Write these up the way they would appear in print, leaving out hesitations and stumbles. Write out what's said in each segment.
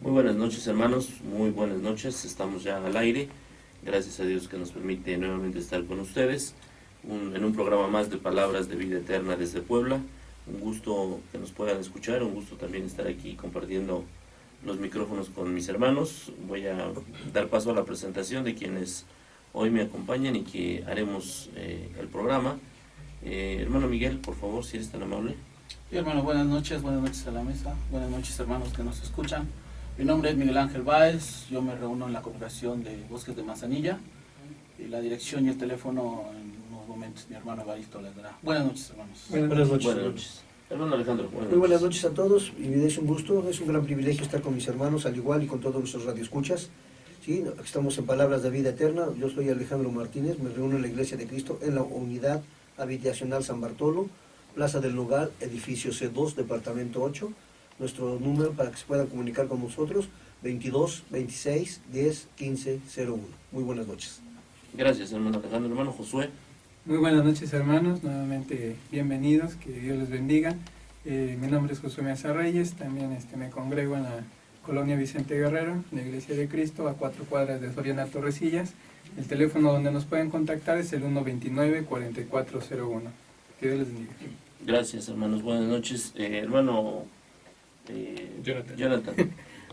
Muy buenas noches, hermanos, muy buenas noches, estamos ya al aire, gracias a Dios que nos permite nuevamente estar con ustedes en un programa más de Palabras de Vida Eterna desde Puebla. Un gusto que nos puedan escuchar, un gusto también estar aquí compartiendo los micrófonos con mis hermanos. Voy a dar paso a la presentación de quienes hoy me acompañan y que haremos el programa. Hermano Miguel, por favor, si eres tan amable. Sí, hermano, buenas noches a la mesa, buenas noches hermanos que nos escuchan. Mi nombre es Miguel Ángel Báez, yo me reúno en la Corporación de Bosques de Manzanilla y la dirección y el teléfono en unos momentos mi hermano Evaristo les dará. Buenas noches, hermanos. Buenas noches. Buenas noches. Hermano Alejandro, Muy buenas noches a todos y es un gusto, es un gran privilegio estar con mis hermanos, al igual y con todos nuestros radioescuchas. Sí, estamos en Palabras de Vida Eterna. Yo soy Alejandro Martínez, me reúno en la Iglesia de Cristo en la Unidad Habitacional San Bartolo, Plaza del Nogal, edificio C2, departamento 8. Nuestro número para que se puedan comunicar con nosotros, 22 26 10 15 01. Muy buenas noches. Gracias, hermano Alejandro. Hermano Josué. Muy buenas noches, hermanos, nuevamente bienvenidos, que Dios les bendiga. Mi nombre es Josué Mesa Reyes, también me congrego en la Colonia Vicente Guerrero, la Iglesia de Cristo, a 4 cuadras de Soriana Torrecillas. El teléfono donde nos pueden contactar es el 129-4401. Que Dios les bendiga. Gracias, hermanos. Buenas noches. Hermano Jonathan.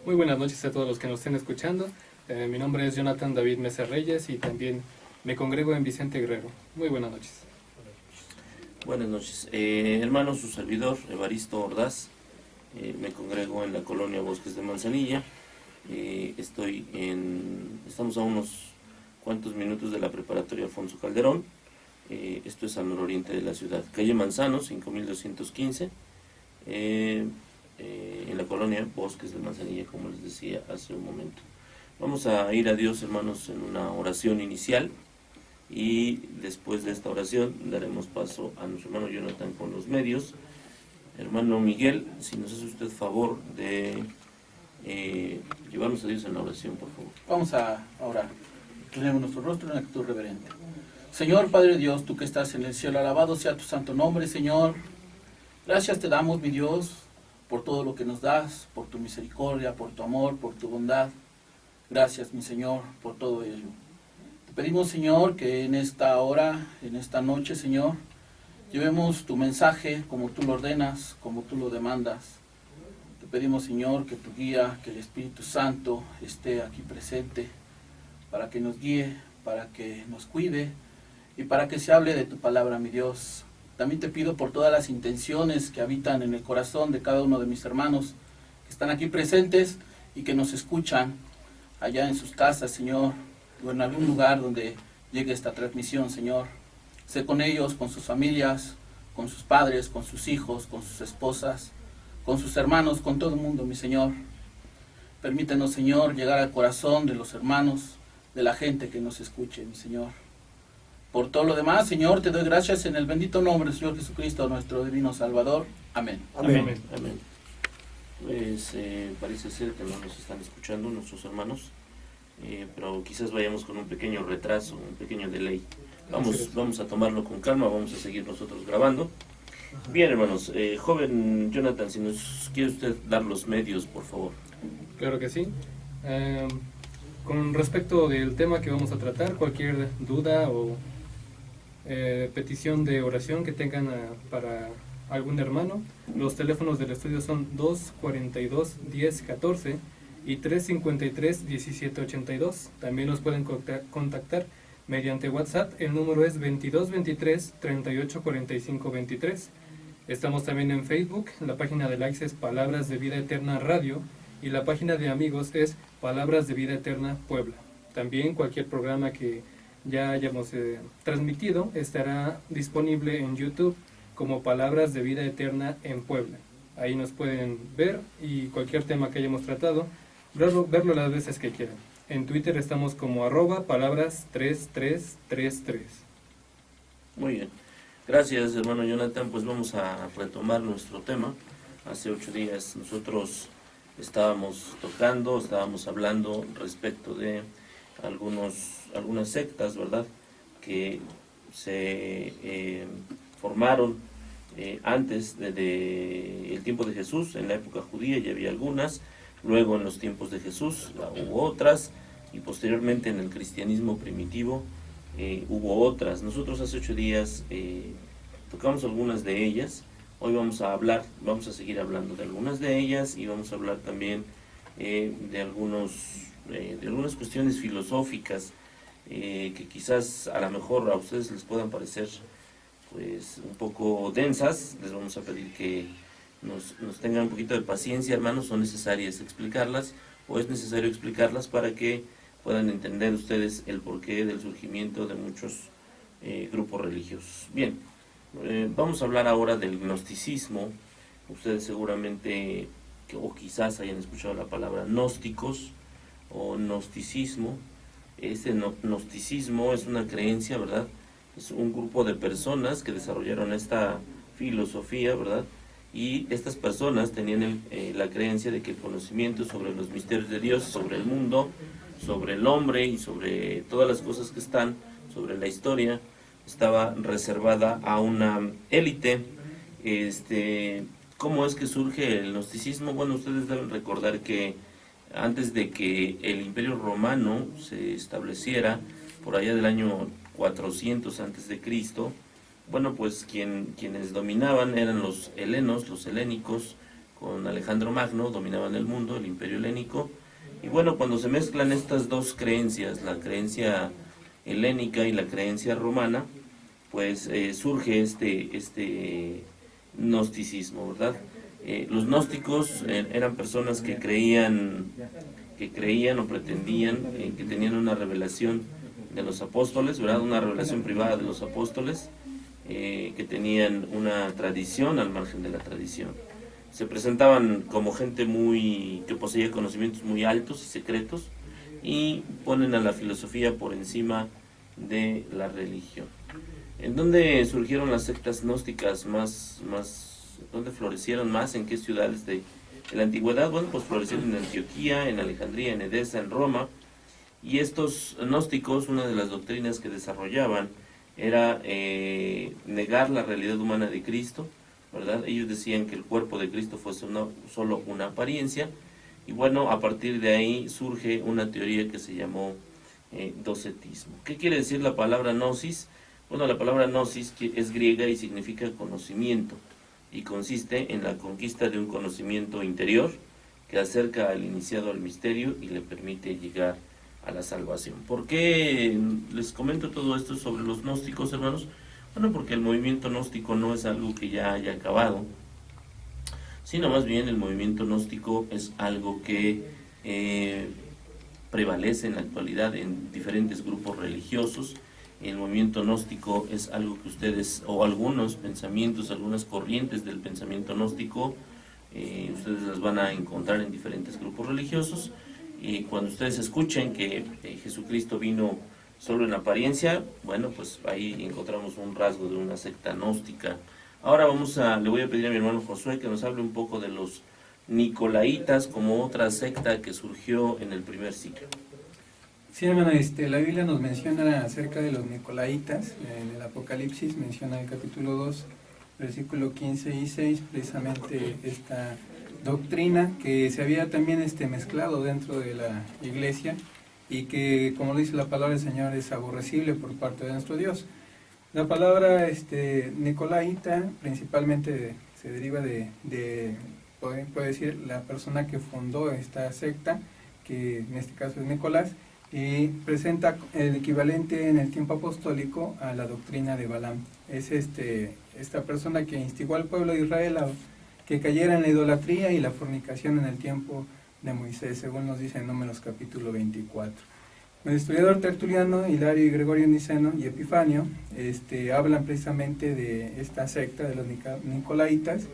Muy buenas noches a todos los que nos estén escuchando. Mi nombre es Jonathan David Mesa Reyes y también me congrego en Vicente Guerrero. Muy buenas noches. Buenas noches. Hermano, su servidor, Evaristo Ordaz. Me congrego en la colonia Bosques de Manzanilla. Estamos a unos cuantos minutos de la preparatoria Alfonso Calderón. Esto es al nororiente de la ciudad. Calle Manzano, 5215. En la colonia Bosques de Manzanilla, como les decía hace un momento. Vamos a ir a Dios, hermanos, en una oración inicial y después de esta oración daremos paso a nuestro hermano Jonathan con los medios. Hermano Miguel, si nos hace usted favor de llevarnos a Dios en la oración, por favor. Vamos a orar. Tenemos nuestro rostro en actitud reverente. Señor Padre Dios, tú que estás en el cielo, alabado sea tu santo nombre, Señor. Gracias te damos, mi Dios, por todo lo que nos das, por tu misericordia, por tu amor, por tu bondad. Gracias, mi Señor, por todo ello. Te pedimos, Señor, que en esta hora, en esta noche, Señor, llevemos tu mensaje como tú lo ordenas, como tú lo demandas. Te pedimos, Señor, que tu guía, que el Espíritu Santo esté aquí presente para que nos guíe, para que nos cuide y para que se hable de tu palabra, mi Dios. También te pido por todas las intenciones que habitan en el corazón de cada uno de mis hermanos que están aquí presentes y que nos escuchan allá en sus casas, Señor, o en algún lugar donde llegue esta transmisión, Señor. Sé con ellos, con sus familias, con sus padres, con sus hijos, con sus esposas, con sus hermanos, con todo el mundo, mi Señor. Permítenos, Señor, llegar al corazón de los hermanos, de la gente que nos escuche, mi Señor. Por todo lo demás, Señor, te doy gracias en el bendito nombre del Señor Jesucristo, nuestro divino Salvador. Amén. Amén. Amén. Amén. Pues parece ser que no nos están escuchando nuestros hermanos, pero quizás vayamos con un pequeño retraso, un pequeño delay. Vamos a tomarlo con calma, vamos a seguir nosotros grabando. Bien, hermanos, joven Jonathan, si nos quiere usted dar los medios, por favor. Claro que sí. Con respecto del tema que vamos a tratar, cualquier duda o petición de oración que tengan para algún hermano, los teléfonos del estudio son 242-1014 y 353-1782. También nos pueden contactar mediante WhatsApp. El número es 2223-384523. Estamos también en Facebook. La página de likes es Palabras de Vida Eterna Radio y la página de amigos es Palabras de Vida Eterna Puebla. También cualquier programa que ya hayamos transmitido estará disponible en YouTube como Palabras de Vida Eterna en Puebla. Ahí nos pueden ver y cualquier tema que hayamos tratado, verlo las veces que quieran. En Twitter estamos como @palabras3333. Muy bien. Gracias, hermano Jonathan. Pues vamos a retomar nuestro tema. Hace 8 días nosotros estábamos hablando respecto de algunas sectas, ¿verdad?, que se formaron antes de el tiempo de Jesús. En la época judía ya había algunas, luego en los tiempos de Jesús hubo otras, y posteriormente en el cristianismo primitivo hubo otras. Nosotros hace 8 días tocamos algunas de ellas. Hoy vamos a seguir hablando de algunas de ellas, y vamos a hablar también de algunas cuestiones filosóficas que quizás a lo mejor a ustedes les puedan parecer pues un poco densas. Les vamos a pedir que nos tengan un poquito de paciencia, hermanos. Son necesarias explicarlas, o es necesario explicarlas para que puedan entender ustedes el porqué del surgimiento de muchos grupos religiosos. Bien, vamos a hablar ahora del gnosticismo. Ustedes seguramente, o quizás hayan escuchado la palabra gnósticos o gnosticismo. Este gnosticismo es una creencia, ¿verdad? Es un grupo de personas que desarrollaron esta filosofía, ¿verdad? Y estas personas tenían la creencia de que el conocimiento sobre los misterios de Dios, sobre el mundo, sobre el hombre y sobre todas las cosas que están, sobre la historia, estaba reservada a una élite. ¿Cómo es que surge el gnosticismo? Bueno, ustedes deben recordar que antes de que el Imperio Romano se estableciera, por allá del año 400 antes de Cristo, bueno, pues quienes dominaban eran los helenos, los helénicos, con Alejandro Magno, dominaban el mundo, el Imperio Helénico. Y bueno, cuando se mezclan estas dos creencias, la creencia helénica y la creencia romana, pues surge este gnosticismo, ¿verdad? Los gnósticos eran personas que creían o pretendían que tenían una revelación de los apóstoles, ¿verdad? Una revelación privada de los apóstoles, que tenían una tradición al margen de la tradición. Se presentaban como gente que poseía conocimientos muy altos y secretos, y ponen a la filosofía por encima de la religión. ¿En dónde surgieron las sectas gnósticas dónde florecieron más? ¿En qué ciudades de la antigüedad? Bueno, pues florecieron en Antioquía, en Alejandría, en Edesa, en Roma. Y estos gnósticos, una de las doctrinas que desarrollaban era negar la realidad humana de Cristo, ¿verdad? Ellos decían que el cuerpo de Cristo fuese solo una apariencia. Y bueno, a partir de ahí surge una teoría que se llamó docetismo. ¿Qué quiere decir la palabra gnosis? Bueno, la palabra gnosis es griega y significa conocimiento, y consiste en la conquista de un conocimiento interior que acerca al iniciado al misterio y le permite llegar a la salvación. ¿Por qué les comento todo esto sobre los gnósticos, hermanos? Bueno, porque el movimiento gnóstico no es algo que ya haya acabado, sino más bien el movimiento gnóstico es algo que prevalece en la actualidad en diferentes grupos religiosos. El movimiento gnóstico es algo que ustedes, o algunos pensamientos, algunas corrientes del pensamiento gnóstico, ustedes las van a encontrar en diferentes grupos religiosos. Y cuando ustedes escuchen que Jesucristo vino solo en apariencia, bueno, pues ahí encontramos un rasgo de una secta gnóstica. Ahora le voy a pedir a mi hermano Josué que nos hable un poco de los nicolaitas como otra secta que surgió en el primer siglo. Sí, hermano, la Biblia nos menciona acerca de los nicolaitas. En el Apocalipsis menciona el capítulo 2, versículo 15 y 6, precisamente esta doctrina que se había también mezclado dentro de la iglesia, y que, como dice la palabra del Señor, es aborrecible por parte de nuestro Dios. La palabra nicolaita principalmente se deriva puede decir, la persona que fundó esta secta, que en este caso es Nicolás, y presenta el equivalente en el tiempo apostólico a la doctrina de Balaam. Es esta persona que instigó al pueblo de Israel a que cayera en la idolatría y la fornicación en el tiempo de Moisés, según nos dice en Números capítulo 24. El historiador Tertuliano, Hilario y Gregorio Niceno y Epifanio hablan precisamente de esta secta de los nicolaitas,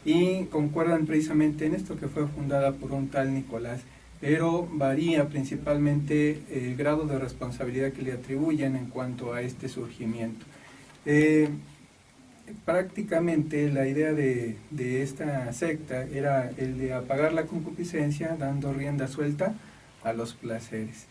y concuerdan precisamente en esto, que fue fundada por un tal Nicolás, pero varía principalmente el grado de responsabilidad que le atribuyen en cuanto a este surgimiento. Prácticamente la idea de esta secta era el de apagar la concupiscencia dando rienda suelta a los placeres.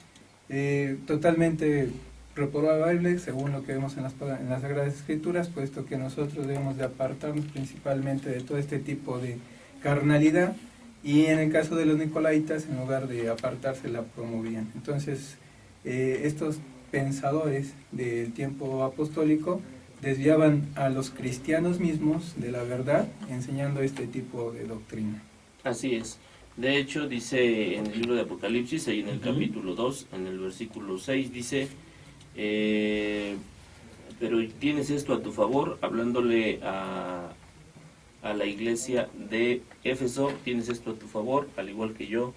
Totalmente reprobable según lo que vemos en las Sagradas Escrituras, puesto que nosotros debemos de apartarnos principalmente de todo este tipo de carnalidad, y en el caso de los nicolaitas, en lugar de apartarse, la promovían. Entonces, estos pensadores del tiempo apostólico desviaban a los cristianos mismos de la verdad, enseñando este tipo de doctrina. Así es. De hecho, dice en el libro de Apocalipsis, ahí en el capítulo 2, en el versículo 6, dice, pero tienes esto a tu favor, hablándole a la iglesia de Éfeso, tienes esto a tu favor, al igual que yo,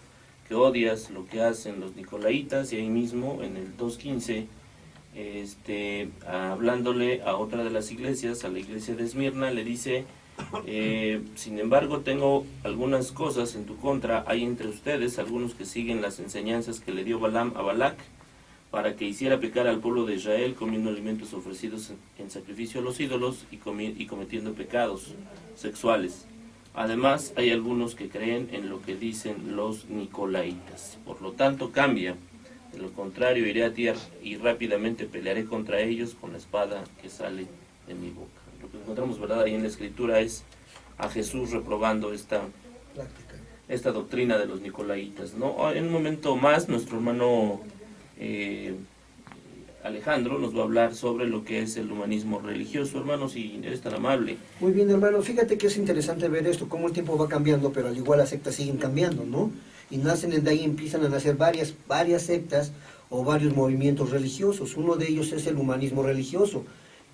que odias lo que hacen los nicolaitas, y ahí mismo en el 2.15, hablándole a otra de las iglesias, a la iglesia de Esmirna, le dice, sin embargo tengo algunas cosas en tu contra, hay entre ustedes algunos que siguen las enseñanzas que le dio Balaam a Balac, para que hiciera pecar al pueblo de Israel comiendo alimentos ofrecidos en sacrificio a los ídolos y cometiendo pecados sexuales. Además, hay algunos que creen en lo que dicen los nicolaitas. Por lo tanto, cambia. De lo contrario, iré a ti y rápidamente pelearé contra ellos con la espada que sale de mi boca. Lo que encontramos, ¿verdad?, ahí en la Escritura es a Jesús reprobando esta doctrina de los nicolaitas, ¿no? En un momento más, nuestro hermano Alejandro nos va a hablar sobre lo que es el humanismo religioso. Hermano, si eres tan amable. Muy bien, hermano, fíjate que es interesante ver esto, cómo el tiempo va cambiando, pero al igual las sectas siguen cambiando, ¿no? Y nacen de ahí, empiezan a nacer varias sectas o varios movimientos religiosos. Uno de ellos es el humanismo religioso.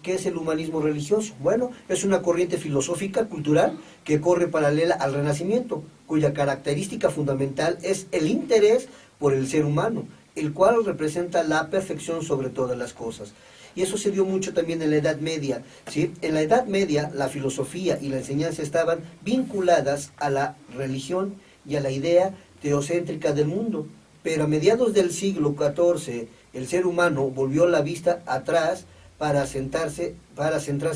¿Qué es el humanismo religioso? Bueno, es una corriente filosófica, cultural, que corre paralela al Renacimiento, cuya característica fundamental es el interés por el ser humano, el cual representa la perfección sobre todas las cosas. Y eso se dio mucho también en la Edad Media, ¿sí? En la Edad Media, la filosofía y la enseñanza estaban vinculadas a la religión y a la idea teocéntrica del mundo. Pero a mediados del siglo XIV, el ser humano volvió la vista atrás para centrarse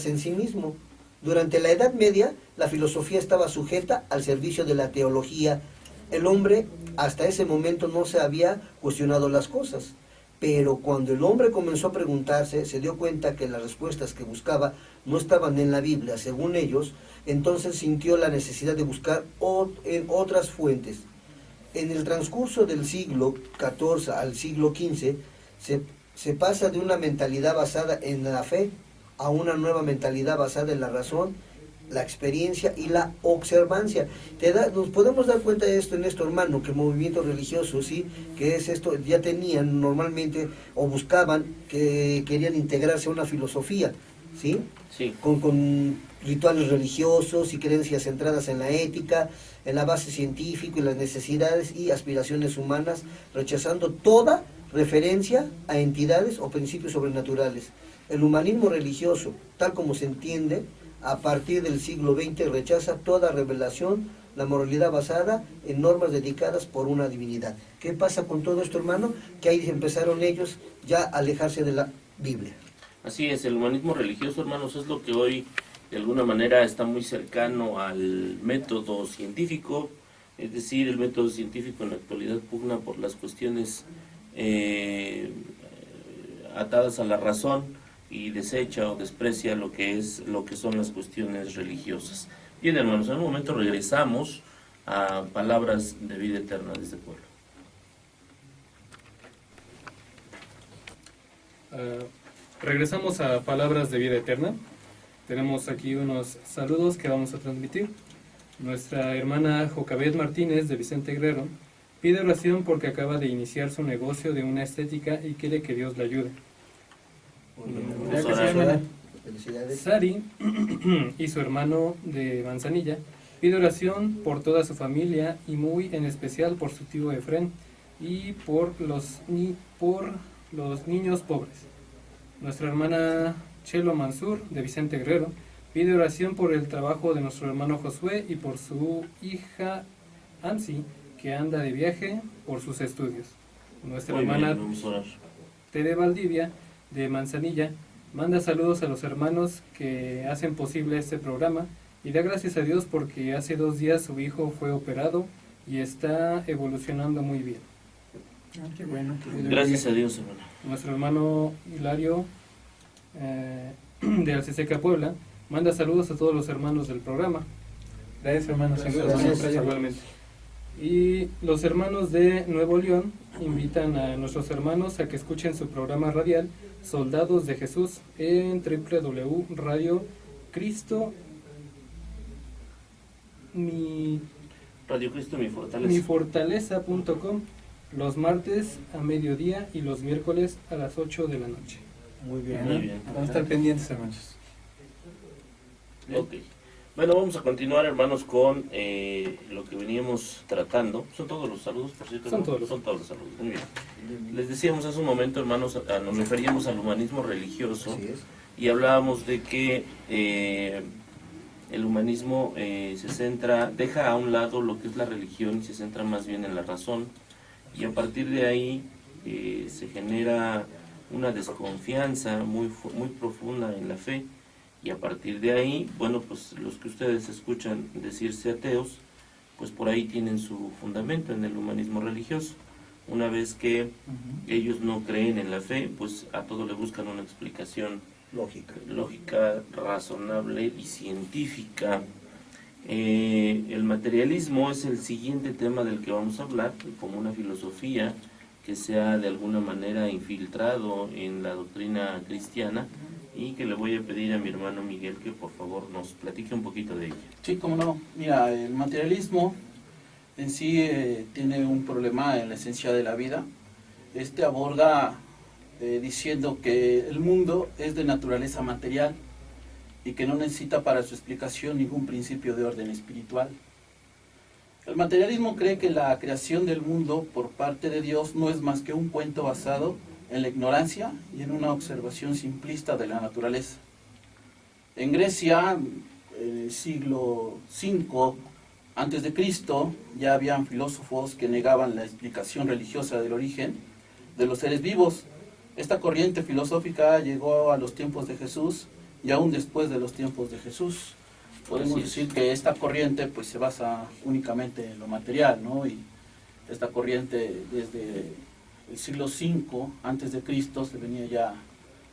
en sí mismo. Durante la Edad Media, la filosofía estaba sujeta al servicio de la teología. El hombre hasta ese momento no se había cuestionado las cosas, pero cuando el hombre comenzó a preguntarse, se dio cuenta que las respuestas que buscaba no estaban en la Biblia, según ellos. Entonces sintió la necesidad de buscar en otras fuentes. En el transcurso del siglo XIV al siglo XV, se pasa de una mentalidad basada en la fe a una nueva mentalidad basada en la razón, la experiencia y la observancia. Nos podemos dar cuenta de esto, hermano, que el movimiento religioso, sí, que es esto, ya tenían normalmente o buscaban, que querían integrarse a una filosofía, ¿sí? Sí. Con rituales religiosos y creencias centradas en la ética, en la base científica y las necesidades y aspiraciones humanas, rechazando toda referencia a entidades o principios sobrenaturales. El humanismo religioso, tal como se entiende, a partir del siglo XX rechaza toda revelación, la moralidad basada en normas dedicadas por una divinidad. ¿Qué pasa con todo esto, hermano? Que ahí empezaron ellos ya a alejarse de la Biblia. Así es, el humanismo religioso, hermanos, es lo que hoy de alguna manera está muy cercano al método científico, es decir, el método científico en la actualidad pugna por las cuestiones atadas a la razón, y desecha o desprecia lo que son las cuestiones religiosas. Bien, hermanos, en un momento regresamos a Palabras de Vida Eterna desde Puebla. Regresamos a Palabras de Vida Eterna. Tenemos aquí unos saludos que vamos a transmitir. Nuestra hermana Jocabet Martínez de Vicente Guerrero pide oración porque acaba de iniciar su negocio de una estética y quiere que Dios le ayude. Felicidades. Sari y su hermano de Manzanilla pide oración por toda su familia y muy en especial por su tío Efren y por los niños pobres. Nuestra hermana Chelo Mansur de Vicente Guerrero pide oración por el trabajo de nuestro hermano Josué y por su hija Amsi, que anda de viaje por sus estudios. Nuestra hermana Tere Valdivia de Manzanilla manda saludos a los hermanos que hacen posible este programa y da gracias a Dios porque hace 2 días su hijo fue operado y está evolucionando muy bien. Qué bueno. Gracias a Dios, hermano. Nuestro hermano Hilario de Alceseca, Puebla, manda saludos a todos los hermanos del programa. Gracias, hermano. Gracias. Igualmente. Y los hermanos de Nuevo León invitan a nuestros hermanos a que escuchen su programa radial Soldados de Jesús en www.radiocristo Radio Cristo, mi fortaleza. mifortaleza.com los martes a mediodía y los miércoles a las 8 de la noche. Muy bien. Muy bien. Vamos a estar pendientes, hermanos. Ok. Bueno, vamos a continuar, hermanos, con lo que veníamos tratando. ¿Son todos los saludos, por cierto? Son ¿no? todos. Son todos los saludos. Muy bien. Les decíamos hace un momento, hermanos, nos referíamos al humanismo religioso Así es. y hablábamos de que el humanismo se centra, deja a un lado lo que es la religión y se centra más bien en la razón, y a partir de ahí se genera una desconfianza muy profunda en la fe, y a partir de ahí, bueno, pues los que ustedes escuchan decirse ateos, pues por ahí tienen su fundamento en el humanismo religioso. Una vez que ellos no creen en la fe, pues a todo le buscan una explicación lógica, razonable y científica. El materialismo es el siguiente tema del que vamos a hablar, como una filosofía que se ha de alguna manera infiltrado en la doctrina cristiana, y que le voy a pedir a mi hermano Miguel que por favor nos platique un poquito de ella. Sí, cómo no. Mira, el materialismo en sí tiene un problema en la esencia de la vida. Este aborda diciendo que el mundo es de naturaleza material y que no necesita para su explicación ningún principio de orden espiritual. El materialismo cree que la creación del mundo por parte de Dios no es más que un cuento basado en la ignorancia y en una observación simplista de la naturaleza. En Grecia, en el siglo V a.C., ya habían filósofos que negaban la explicación religiosa del origen de los seres vivos. Esta corriente filosófica llegó a los tiempos de Jesús y aún después de los tiempos de Jesús. Podemos decir que esta corriente pues se basa únicamente en lo material, ¿no? Y esta corriente desde el siglo V antes de Cristo se venía ya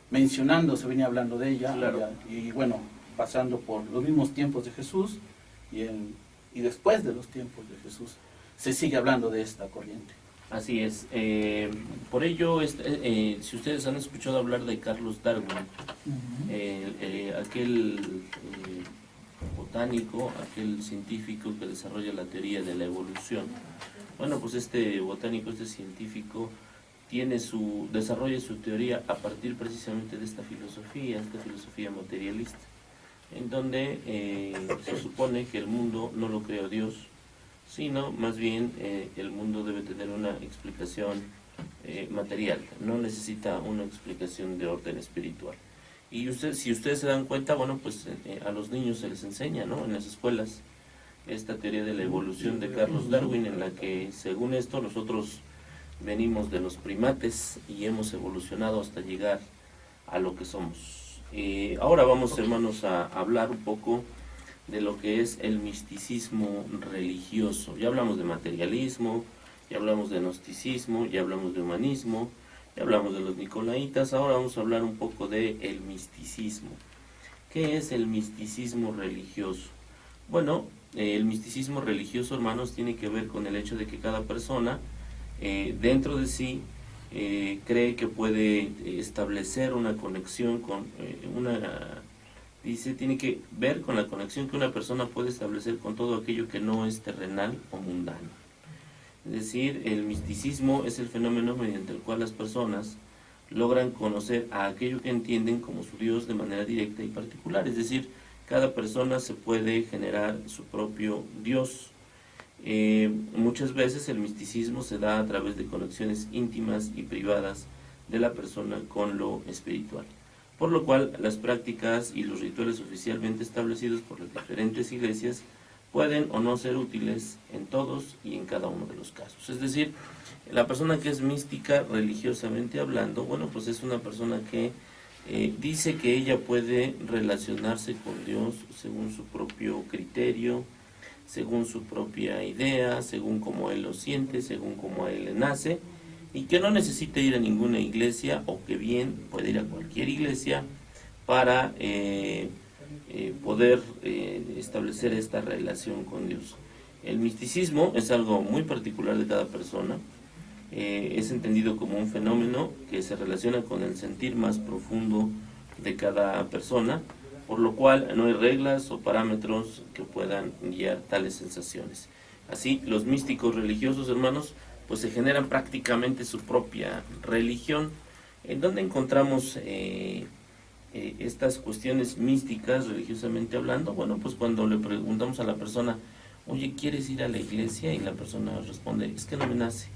mencionando, se venía hablando de ella, claro. y bueno, pasando por los mismos tiempos de Jesús y después de los tiempos de Jesús se sigue hablando de esta corriente. Así es. Por ello, si ustedes han escuchado hablar de Carlos Darwin, aquel botánico, aquel científico que desarrolla la teoría de la evolución, bueno, pues este botánico, este científico, desarrolla su teoría a partir precisamente de esta filosofía materialista, en donde se supone que el mundo no lo creó Dios, sino más bien el mundo debe tener una explicación material, no necesita una explicación de orden espiritual. Y si ustedes se dan cuenta, bueno, pues a los niños se les enseña, ¿no?, en las escuelas, esta teoría de la evolución de Carlos Darwin, en la que, según esto, nosotros venimos de los primates y hemos evolucionado hasta llegar a lo que somos. Ahora vamos, hermanos, a hablar un poco de lo que es el misticismo religioso. Ya hablamos de materialismo, ya hablamos de gnosticismo, ya hablamos de humanismo, ya hablamos de los nicolaitas. Ahora vamos a hablar un poco de el misticismo. ¿Qué es el misticismo religioso? Bueno, el misticismo religioso, hermanos, tiene que ver con el hecho de que cada persona dentro de sí cree que puede establecer una conexión con tiene que ver con la conexión que una persona puede establecer con todo aquello que no es terrenal o mundano. Es decir, el misticismo es el fenómeno mediante el cual las personas logran conocer a aquello que entienden como su Dios de manera directa y particular. Es decir, cada persona se puede generar su propio Dios. Muchas veces el misticismo se da a través de conexiones íntimas y privadas de la persona con lo espiritual, por lo cual las prácticas y los rituales oficialmente establecidos por las diferentes iglesias pueden o no ser útiles en todos y en cada uno de los casos. Es decir, la persona que es mística religiosamente hablando, bueno, pues es una persona que dice que ella puede relacionarse con Dios según su propio criterio, según su propia idea, según como él lo siente, según como a él le nace, y que no necesita ir a ninguna iglesia, o que bien puede ir a cualquier iglesia para poder establecer esta relación con Dios. El misticismo es algo muy particular de cada persona. Es entendido como un fenómeno que se relaciona con el sentir más profundo de cada persona, por lo cual no hay reglas o parámetros que puedan guiar tales sensaciones. Así, los místicos religiosos, hermanos, pues se generan prácticamente su propia religión. ¿En donde encontramos estas cuestiones místicas, religiosamente hablando? Bueno, pues cuando le preguntamos a la persona, oye, ¿quieres ir a la iglesia? Y la persona responde, es que no me nace.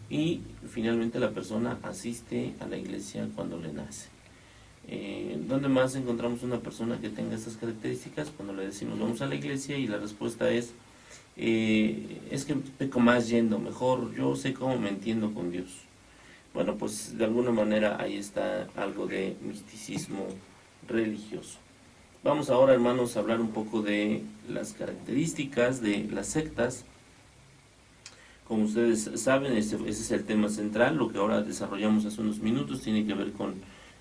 Y finalmente la persona asiste a la iglesia cuando le nace. ¿Dónde más encontramos una persona que tenga estas características? Cuando le decimos vamos a la iglesia y la respuesta es que peco más yendo, mejor yo sé cómo me entiendo con Dios. Bueno, pues de alguna manera ahí está algo de misticismo religioso. Vamos ahora, hermanos, a hablar un poco de las características de las sectas. Como ustedes saben, ese es el tema central. Lo que ahora desarrollamos hace unos minutos tiene que ver con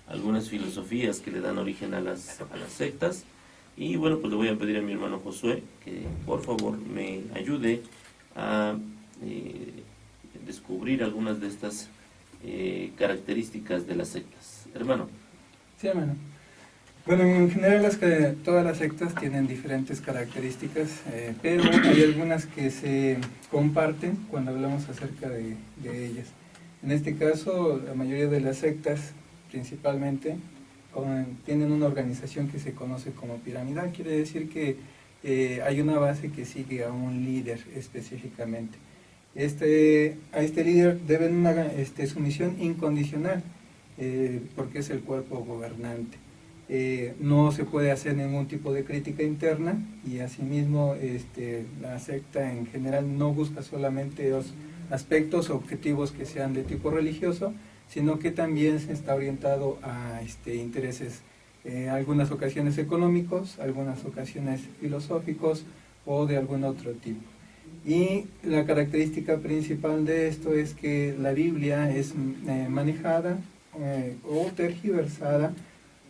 algunas filosofías que le dan origen a las sectas. Y bueno, pues le voy a pedir a mi hermano Josué que por favor me ayude a descubrir algunas de estas características de las sectas. Hermano. Sí, hermano. Bueno, en general todas las sectas tienen diferentes características, pero hay algunas que se comparten cuando hablamos acerca de ellas. En este caso, la mayoría de las sectas, principalmente, tienen una organización que se conoce como piramidal. Quiere decir que hay una base que sigue a un líder específicamente. A este líder deben una sumisión incondicional, porque es el cuerpo gobernante. No se puede hacer ningún tipo de crítica interna y asimismo la secta en general no busca solamente los aspectos objetivos que sean de tipo religioso, sino que también se está orientado a intereses, algunas ocasiones económicos, algunas ocasiones filosóficos o de algún otro tipo. Y la característica principal de esto es que la Biblia es manejada o tergiversada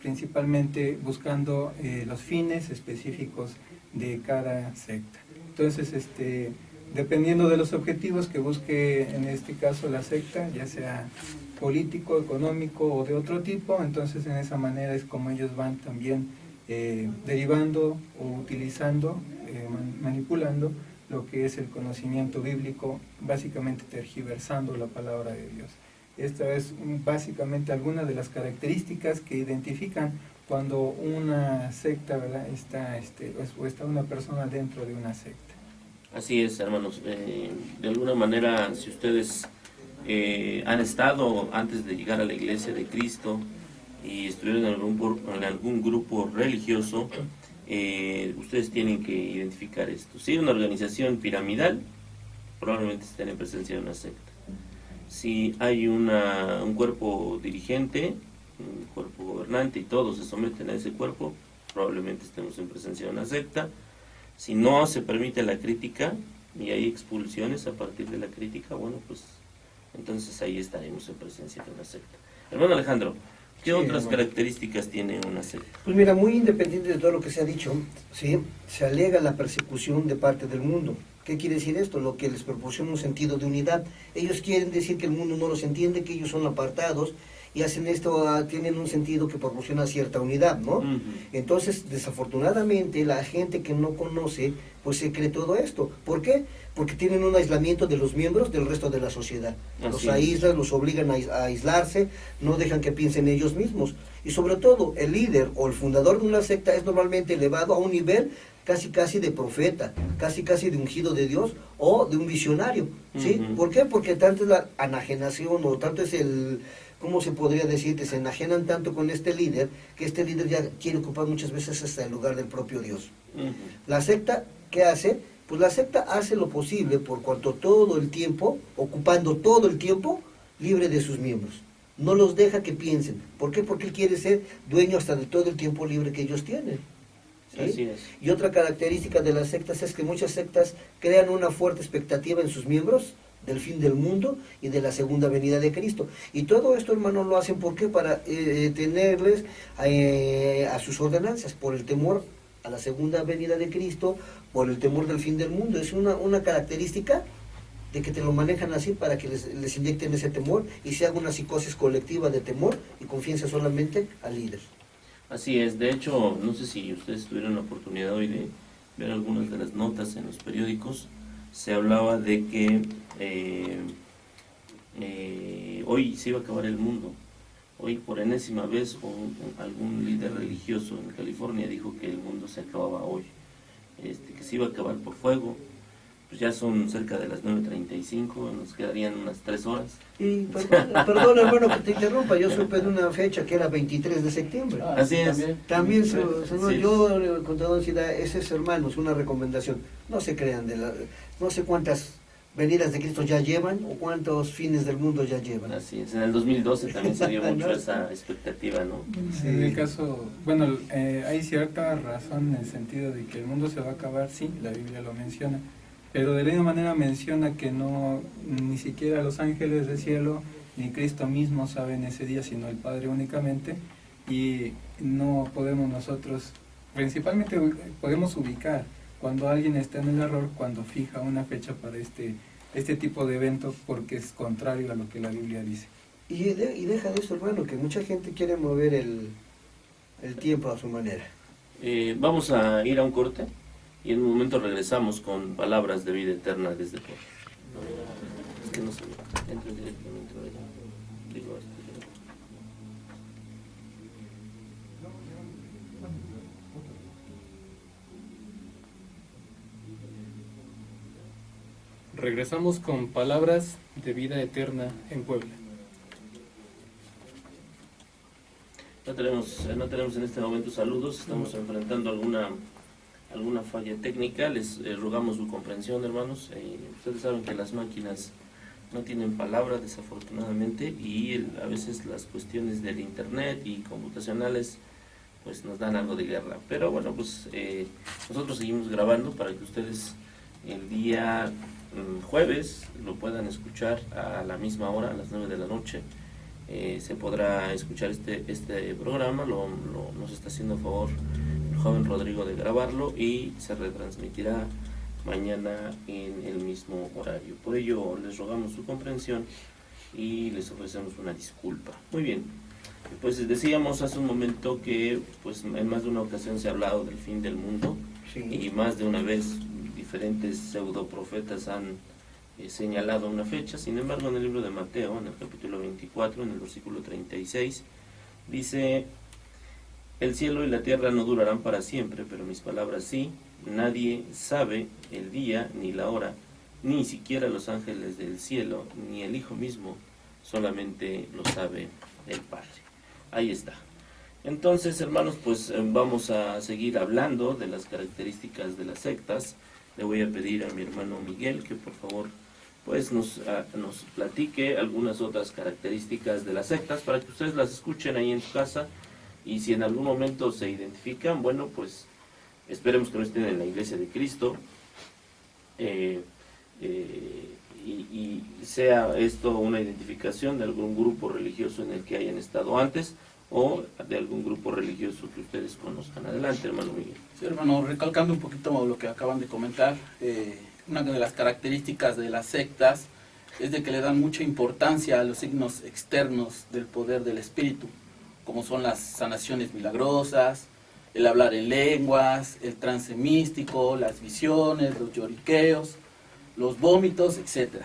principalmente buscando los fines específicos de cada secta. Entonces, dependiendo de los objetivos que busque en este caso la secta, ya sea político, económico o de otro tipo, entonces en esa manera es como ellos van también derivando o utilizando, manipulando lo que es el conocimiento bíblico, básicamente tergiversando la palabra de Dios. Esta es básicamente algunas de las características que identifican cuando una secta, ¿verdad?, está una persona dentro de una secta. Así es, hermanos. De alguna manera, si ustedes han estado antes de llegar a la iglesia de Cristo y estuvieron en algún grupo religioso, ustedes tienen que identificar esto. Si hay una organización piramidal, probablemente estén en presencia de una secta. Si hay un cuerpo dirigente, un cuerpo gobernante y todos se someten a ese cuerpo, probablemente estemos en presencia de una secta. Si no se permite la crítica y hay expulsiones a partir de la crítica, bueno, pues entonces ahí estaremos en presencia de una secta. Hermano Alejandro, ¿qué otras características tiene una secta? Pues mira, muy independiente de todo lo que se ha dicho, ¿sí?, se alega la persecución de parte del mundo. ¿Qué quiere decir esto? Lo que les proporciona un sentido de unidad. Ellos quieren decir que el mundo no los entiende, que ellos son apartados, y hacen esto, tienen un sentido que proporciona cierta unidad, ¿no? Uh-huh. Entonces, desafortunadamente, la gente que no conoce, pues se cree todo esto. ¿Por qué? Porque tienen un aislamiento de los miembros del resto de la sociedad. Los aíslan, los obligan a aislarse, no dejan que piensen ellos mismos. Y sobre todo, el líder o el fundador de una secta es normalmente elevado a un nivel casi de profeta, casi de ungido de Dios o de un visionario, ¿sí? Uh-huh. ¿Por qué? Porque tanto es la enajenación o tanto es ¿cómo se podría decir? Que se enajenan tanto con este líder, que este líder ya quiere ocupar muchas veces hasta el lugar del propio Dios. Uh-huh. La secta, ¿qué hace? Pues la secta hace lo posible por cuanto todo el tiempo, ocupando todo el tiempo, libre de sus miembros. No los deja que piensen. ¿Por qué? Porque él quiere ser dueño hasta de todo el tiempo libre que ellos tienen. ¿Sí? Así es. Y otra característica de las sectas es que muchas sectas crean una fuerte expectativa en sus miembros del fin del mundo y de la segunda venida de Cristo. Y todo esto, hermano, lo hacen ¿por qué? Para tenerles a sus ordenanzas, por el temor a la segunda venida de Cristo por el temor del fin del mundo. Es una característica de que te lo manejan así para que les inyecten ese temor y se haga una psicosis colectiva de temor y confianza solamente al líder. Así es, de hecho, no sé si ustedes tuvieron la oportunidad hoy de ver algunas de las notas en los periódicos. Se hablaba de que hoy se iba a acabar el mundo. Hoy por enésima vez algún líder religioso en California dijo que el mundo se acababa hoy, que se iba a acabar por fuego. Pues ya son cerca de las 9:35, nos quedarían unas 3 horas. Y perdón hermano que te interrumpa, yo supe de una fecha que era 23 de septiembre. Así es. También Sí. yo con toda honestidad, ese es hermanos, una recomendación, no se crean no sé cuántas venidas de Cristo ya llevan o cuántos fines del mundo ya llevan. Así es, en el 2012 también se dio mucho esa expectativa, ¿no? Sí. En el caso, bueno, hay cierta razón en el sentido de que el mundo se va a acabar, sí, la Biblia lo menciona, pero de la misma manera menciona que no, ni siquiera los ángeles del cielo, ni Cristo mismo saben ese día, sino el Padre únicamente, y no podemos nosotros, principalmente podemos ubicar cuando alguien está en el error, cuando fija una fecha para este tipo de evento, porque es contrario a lo que la Biblia dice. Y deja de eso hermano, que mucha gente quiere mover el tiempo a su manera. Vamos a ir a un corte y en un momento regresamos con palabras de vida eterna desde Puebla. Es que no se entra directamente por allá. Digo, Regresamos con palabras de vida eterna en Puebla. no tenemos en este momento saludos, estamos enfrentando alguna falla técnica, les rogamos su comprensión hermanos. Ustedes saben que las máquinas no tienen palabra desafortunadamente y a veces las cuestiones del internet y computacionales pues nos dan algo de guerra, pero bueno, pues nosotros seguimos grabando para que ustedes el día jueves lo puedan escuchar a la misma hora, a las 9 de la noche. Se podrá escuchar este programa, nos está haciendo favor el joven Rodrigo de grabarlo y se retransmitirá mañana en el mismo horario. Por ello les rogamos su comprensión y les ofrecemos una disculpa. Muy bien, pues decíamos hace un momento que pues en más de una ocasión se ha hablado del fin del mundo. Sí. Y más de una vez diferentes pseudoprofetas han señalado una fecha. Sin embargo, en el libro de Mateo, en el capítulo 24, en el versículo 36, dice: el cielo y la tierra no durarán para siempre, pero mis palabras sí. Nadie sabe el día ni la hora, ni siquiera los ángeles del cielo, ni el Hijo mismo, solamente lo sabe el Padre. Ahí está. Entonces, hermanos, pues vamos a seguir hablando de las características de las sectas. Le voy a pedir a mi hermano Miguel que por favor pues nos platique algunas otras características de las sectas para que ustedes las escuchen ahí en su casa y si en algún momento se identifican, bueno, pues esperemos que no estén en la Iglesia de Cristo y sea esto una identificación de algún grupo religioso en el que hayan estado antes o de algún grupo religioso que ustedes conozcan. Adelante, hermano Miguel. Sí, hermano, recalcando un poquito lo que acaban de comentar, una de las características de las sectas es de que le dan mucha importancia a los signos externos del poder del espíritu, como son las sanaciones milagrosas, el hablar en lenguas, el trance místico, las visiones, los lloriqueos, los vómitos, etc.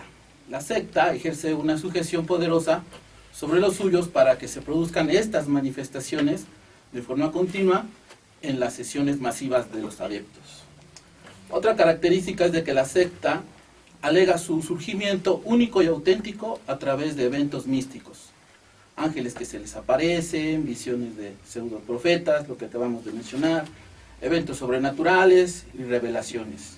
La secta ejerce una sujeción poderosa sobre los suyos para que se produzcan estas manifestaciones de forma continua en las sesiones masivas de los adeptos. Otra característica es de que la secta alega su surgimiento único y auténtico a través de eventos místicos. Ángeles que se les aparecen, visiones de pseudoprofetas, lo que acabamos de mencionar, eventos sobrenaturales y revelaciones.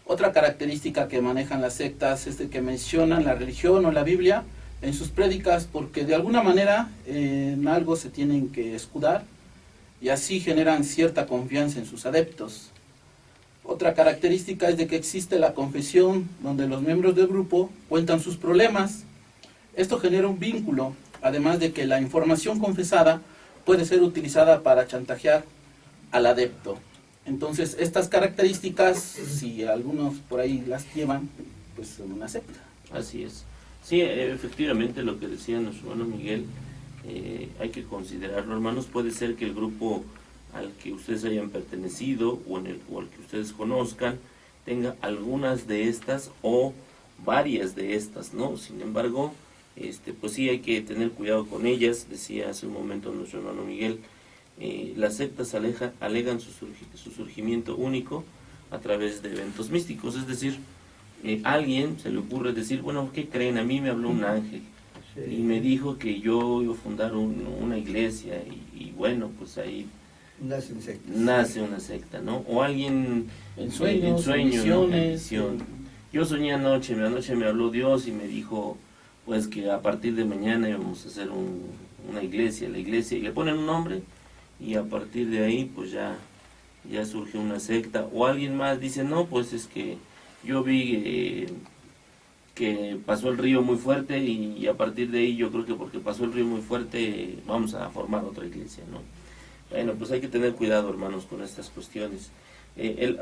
Otra característica que manejan las sectas es de que mencionan la religión o la Biblia en sus prédicas porque de alguna manera en algo se tienen que escudar y así generan cierta confianza en sus adeptos. Otra característica es de que existe la confesión donde los miembros del grupo cuentan sus problemas. Esto genera un vínculo, además de que la información confesada puede ser utilizada para chantajear al adepto. Entonces, estas características, si algunos por ahí las llevan, pues son una secta. Así es. Sí, efectivamente lo que decía nuestro hermano Miguel, hay que considerarlo, hermanos. Puede ser que el grupo al que ustedes hayan pertenecido o al que ustedes conozcan tenga algunas de estas o varias de estas, ¿no? Sin embargo, pues sí hay que tener cuidado con ellas. Decía hace un momento nuestro hermano Miguel, las sectas alegan su surgimiento único a través de eventos místicos, es decir, a alguien se le ocurre decir, bueno, ¿qué creen? A mí me habló un ángel y me dijo que yo iba a fundar una iglesia y bueno, pues ahí nace una secta, ¿no? O alguien En sueños, ¿no? visiones. Visión. Yo soñé anoche me habló Dios y me dijo pues que a partir de mañana íbamos a hacer una iglesia, la iglesia, y le ponen un nombre y a partir de ahí pues ya surge una secta. O alguien más dice, no, pues es que yo vi que pasó el río muy fuerte y a partir de ahí yo creo que porque pasó el río muy fuerte vamos a formar otra iglesia, ¿no? Bueno, pues hay que tener cuidado, hermanos, con estas cuestiones.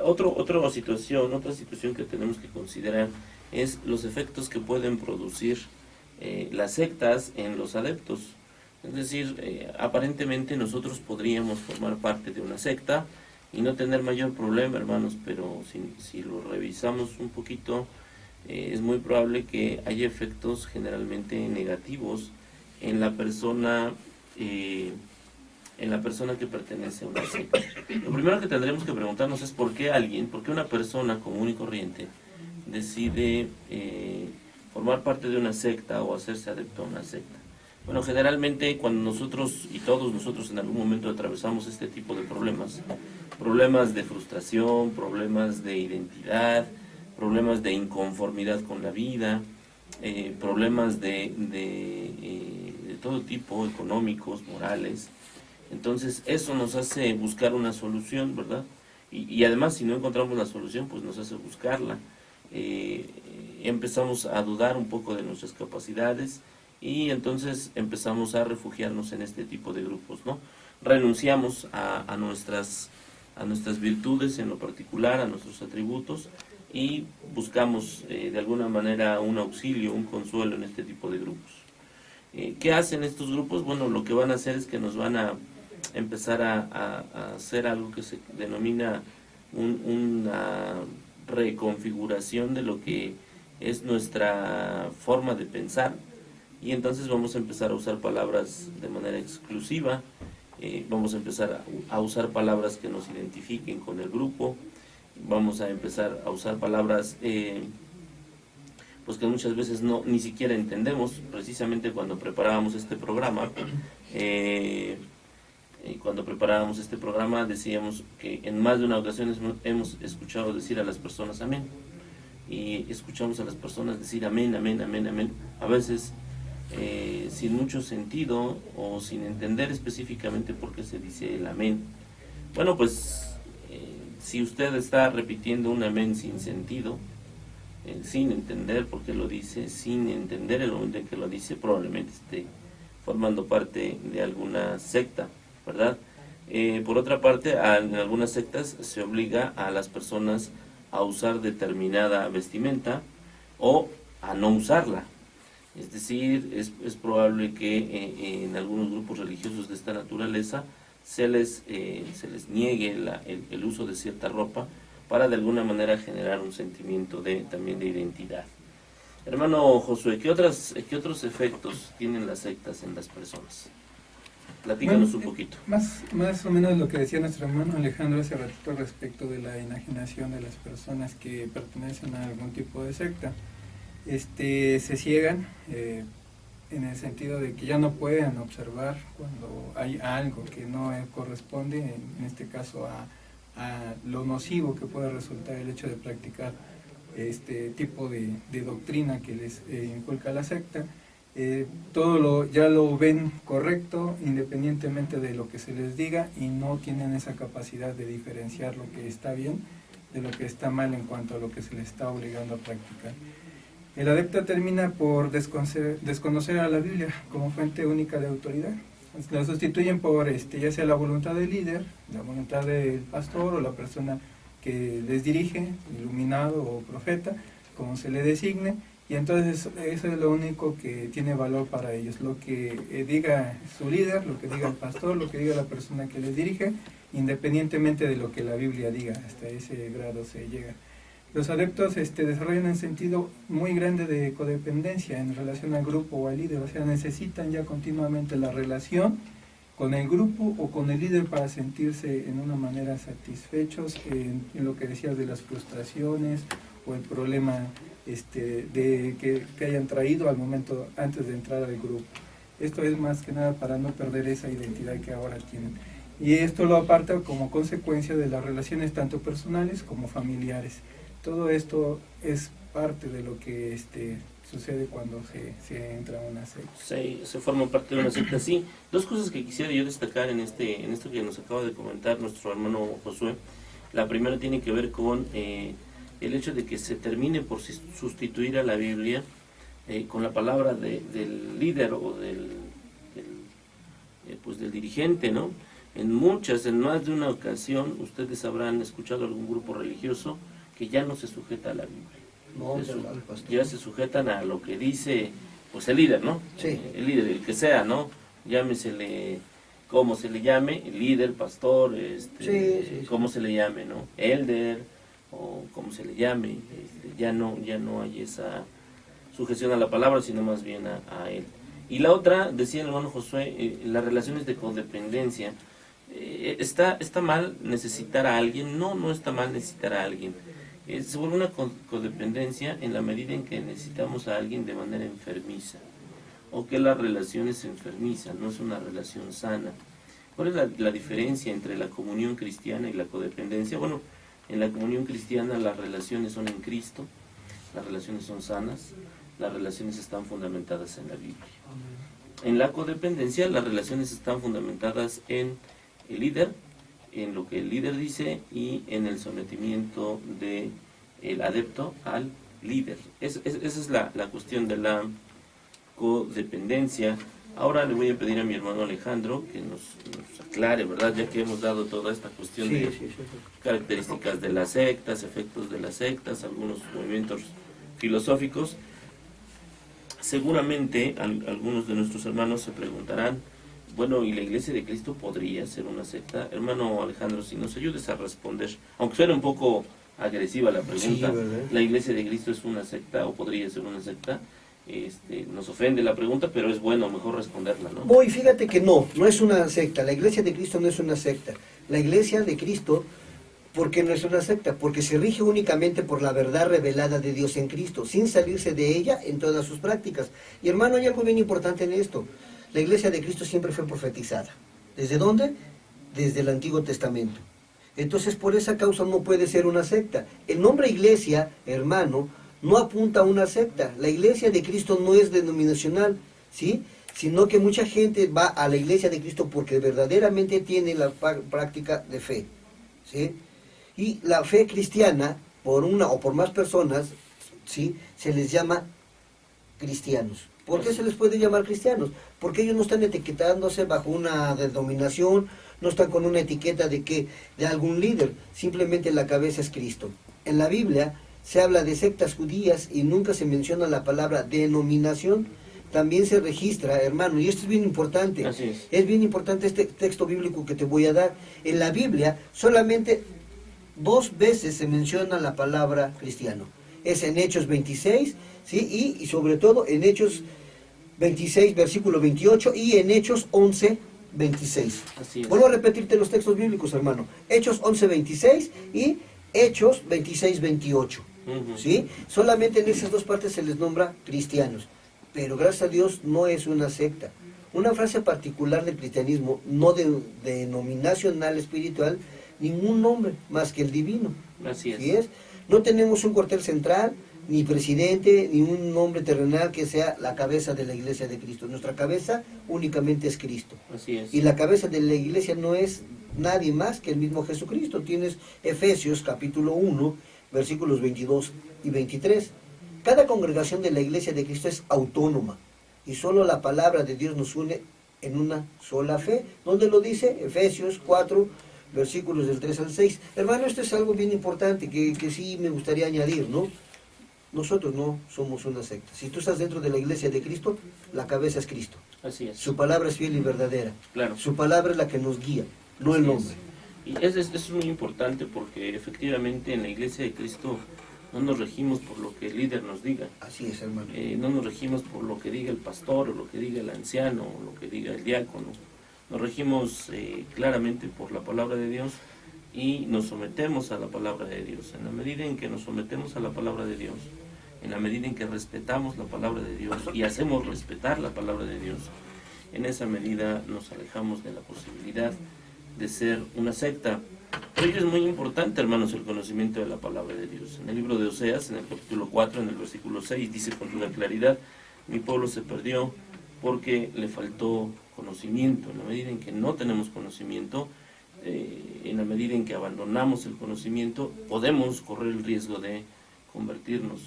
Otra situación que tenemos que considerar es los efectos que pueden producir las sectas en los adeptos. Es decir, aparentemente nosotros podríamos formar parte de una secta y no tener mayor problema, hermanos, pero si lo revisamos un poquito, es muy probable que haya efectos generalmente negativos en la persona que pertenece a una secta. Lo primero que tendremos que preguntarnos es por qué una persona común y corriente decide formar parte de una secta o hacerse adepto a una secta. Bueno, generalmente cuando nosotros y todos nosotros en algún momento atravesamos este tipo de problemas de frustración, problemas de identidad, problemas de inconformidad con la vida, problemas de todo tipo, económicos, morales. Entonces eso nos hace buscar una solución, ¿verdad? Y además si no encontramos la solución, pues nos hace buscarla. Empezamos a dudar un poco de nuestras capacidades y entonces empezamos a refugiarnos en este tipo de grupos, ¿no? Renunciamos a nuestras virtudes en lo particular, a nuestros atributos, y buscamos de alguna manera un auxilio, un consuelo en este tipo de grupos. ¿Qué hacen estos grupos? Bueno, lo que van a hacer es que nos van a empezar a hacer algo que se denomina una reconfiguración de lo que es nuestra forma de pensar, y entonces vamos a empezar a usar palabras de manera exclusiva, vamos a empezar a usar palabras que nos identifiquen con el grupo, vamos a empezar a usar palabras pues que muchas veces ni siquiera entendemos. Precisamente cuando preparábamos este programa, decíamos que en más de una ocasión hemos escuchado decir a las personas amén, y escuchamos a las personas decir amén, amén, amén, amén, a veces sin mucho sentido o sin entender específicamente por qué se dice el amén. Bueno, pues si usted está repitiendo un amén sin sentido, sin entender por qué lo dice, sin entender el momento en que lo dice, probablemente esté formando parte de alguna secta, ¿verdad? Por otra parte, en algunas sectas se obliga a las personas a usar determinada vestimenta o a no usarla. Es decir, es probable que en algunos grupos religiosos de esta naturaleza se les niegue el uso de cierta ropa para de alguna manera generar un sentimiento también de identidad. Hermano Josué, ¿qué otros efectos tienen las sectas en las personas? Platícanos un poquito. Más o menos lo que decía nuestro hermano Alejandro hace ratito respecto de la enajenación de las personas que pertenecen a algún tipo de secta. Se ciegan en el sentido de que ya no pueden observar cuando hay algo que no corresponde, en este caso a lo nocivo que puede resultar el hecho de practicar este tipo de doctrina que les inculca la secta. Ya lo ven correcto independientemente de lo que se les diga, y no tienen esa capacidad de diferenciar lo que está bien de lo que está mal en cuanto a lo que se les está obligando a practicar. El adepto termina por desconocer a la Biblia como fuente única de autoridad, La sustituyen por ya sea la voluntad del líder, la voluntad del pastor o la persona que les dirige, iluminado o profeta, como se le designe, y entonces eso es lo único que tiene valor para ellos, lo que diga su líder, lo que diga el pastor, lo que diga la persona que les dirige, independientemente de lo que la Biblia diga. Hasta ese grado se llega. Los adeptos desarrollan un sentido muy grande de codependencia en relación al grupo o al líder, o sea, necesitan ya continuamente la relación con el grupo o con el líder para sentirse en una manera satisfechos en lo que decías de las frustraciones o el problema de que hayan traído al momento antes de entrar al grupo. Esto es más que nada para no perder esa identidad que ahora tienen. Y esto lo aparta como consecuencia de las relaciones tanto personales como familiares. Todo esto es parte de lo que sucede cuando se entra a una secta. Se forma parte de una secta, sí. Dos cosas que quisiera yo destacar en esto que nos acaba de comentar nuestro hermano Josué. La primera tiene que ver con el hecho de que se termine por sustituir a la Biblia con la palabra del líder o del dirigente, ¿no? En más de una ocasión, ustedes habrán escuchado algún grupo religioso que ya no se sujeta a la Biblia. No, Ya se sujetan a lo que dice pues el líder, ¿no? Sí. El líder, el que sea, ¿no? Llámesele como se le llame, el líder, pastor, sí. como se le llame, ¿no? Elder, o como se le llame, ya no hay esa sujeción a la palabra, sino más bien a él. Y la otra, decía el hermano Josué, las relaciones de codependencia. ¿Está mal necesitar a alguien? No está mal necesitar a alguien. Se vuelve una codependencia en la medida en que necesitamos a alguien de manera enfermiza, o que la relación es enfermiza, no es una relación sana. ¿Cuál es la diferencia entre la comunión cristiana y la codependencia? Bueno, en la comunión cristiana las relaciones son en Cristo, las relaciones son sanas, las relaciones están fundamentadas en la Biblia. En la codependencia las relaciones están fundamentadas en el líder, en lo que el líder dice y en el sometimiento del adepto al líder. Esa es la cuestión de la codependencia. Ahora le voy a pedir a mi hermano Alejandro que nos aclare, ¿verdad? Ya que hemos dado toda esta cuestión de características de las sectas, efectos de las sectas, algunos movimientos filosóficos. Seguramente algunos de nuestros hermanos se preguntarán, bueno, ¿y la Iglesia de Cristo podría ser una secta? Hermano Alejandro, si nos ayudes a responder, aunque suene un poco agresiva la pregunta, sí, ¿la Iglesia de Cristo es una secta o podría ser una secta? Nos ofende la pregunta, pero es bueno mejor responderla, ¿no? Voy, fíjate que no es una secta. La Iglesia de Cristo no es una secta. La Iglesia de Cristo, ¿por qué no es una secta? Porque se rige únicamente por la verdad revelada de Dios en Cristo, sin salirse de ella en todas sus prácticas. Y hermano, hay algo bien importante en esto. La Iglesia de Cristo siempre fue profetizada. ¿Desde dónde? Desde el Antiguo Testamento. Entonces, por esa causa no puede ser una secta. El nombre Iglesia, hermano, no apunta a una secta. La Iglesia de Cristo no es denominacional, ¿sí? Sino que mucha gente va a la Iglesia de Cristo porque verdaderamente tiene la práctica de fe, ¿sí? Y la fe cristiana, por una o por más personas, ¿sí?, se les llama cristianos. ¿Por qué se les puede llamar cristianos? Porque ellos no están etiquetándose bajo una denominación, no están con una etiqueta de algún líder, simplemente la cabeza es Cristo. En la Biblia se habla de sectas judías y nunca se menciona la palabra denominación. También se registra, hermano, y esto es bien importante. Así es. Es bien importante este texto bíblico que te voy a dar. En la Biblia solamente 2 veces se menciona la palabra cristiano. Es en Hechos 26, ¿sí? Y sobre todo en Hechos 26, versículo 28, y en Hechos 11, 26. Así es. Vuelvo a repetirte los textos bíblicos, hermano. Hechos 11, 26 y Hechos 26, 28. ¿Sí? Solamente en esas 2 partes se les nombra cristianos. Pero gracias a Dios no es una secta. Una frase particular del cristianismo, no denominacional espiritual, ningún nombre más que el divino. Así es. ¿Sí es? No tenemos un cuartel central, ni presidente, ni un nombre terrenal que sea la cabeza de la Iglesia de Cristo. Nuestra cabeza únicamente es Cristo. Así es. Y la cabeza de la Iglesia no es nadie más que el mismo Jesucristo. Tienes Efesios capítulo 1, versículos 22 y 23. Cada congregación de la Iglesia de Cristo es autónoma y solo la palabra de Dios nos une en una sola fe. ¿Dónde lo dice? Efesios 4, versículos del 3 al 6. Hermano, esto es algo bien importante que sí me gustaría añadir, ¿no? Nosotros no somos una secta. Si tú estás dentro de la iglesia de Cristo, la cabeza es Cristo. Así es. Su palabra es fiel y verdadera. Claro. Su palabra es la que nos guía, no el Así hombre. es. Y eso es muy importante porque efectivamente en la iglesia de Cristo no nos regimos por lo que el líder nos diga. Así es, hermano. No nos regimos por lo que diga el pastor o lo que diga el anciano o lo que diga el diácono. Nos regimos claramente por la palabra de Dios y nos sometemos a la palabra de Dios. En la medida en que nos sometemos a la palabra de Dios, en la medida en que respetamos la palabra de Dios y hacemos respetar la palabra de Dios, en esa medida nos alejamos de la posibilidad de ser una secta. Pero ello es muy importante, hermanos, el conocimiento de la palabra de Dios. En el libro de Oseas, en el capítulo 4, en el versículo 6, dice con toda claridad: mi pueblo se perdió porque le faltó conocimiento. En la medida en que no tenemos conocimiento, en la medida en que abandonamos el conocimiento, podemos correr el riesgo de convertirnos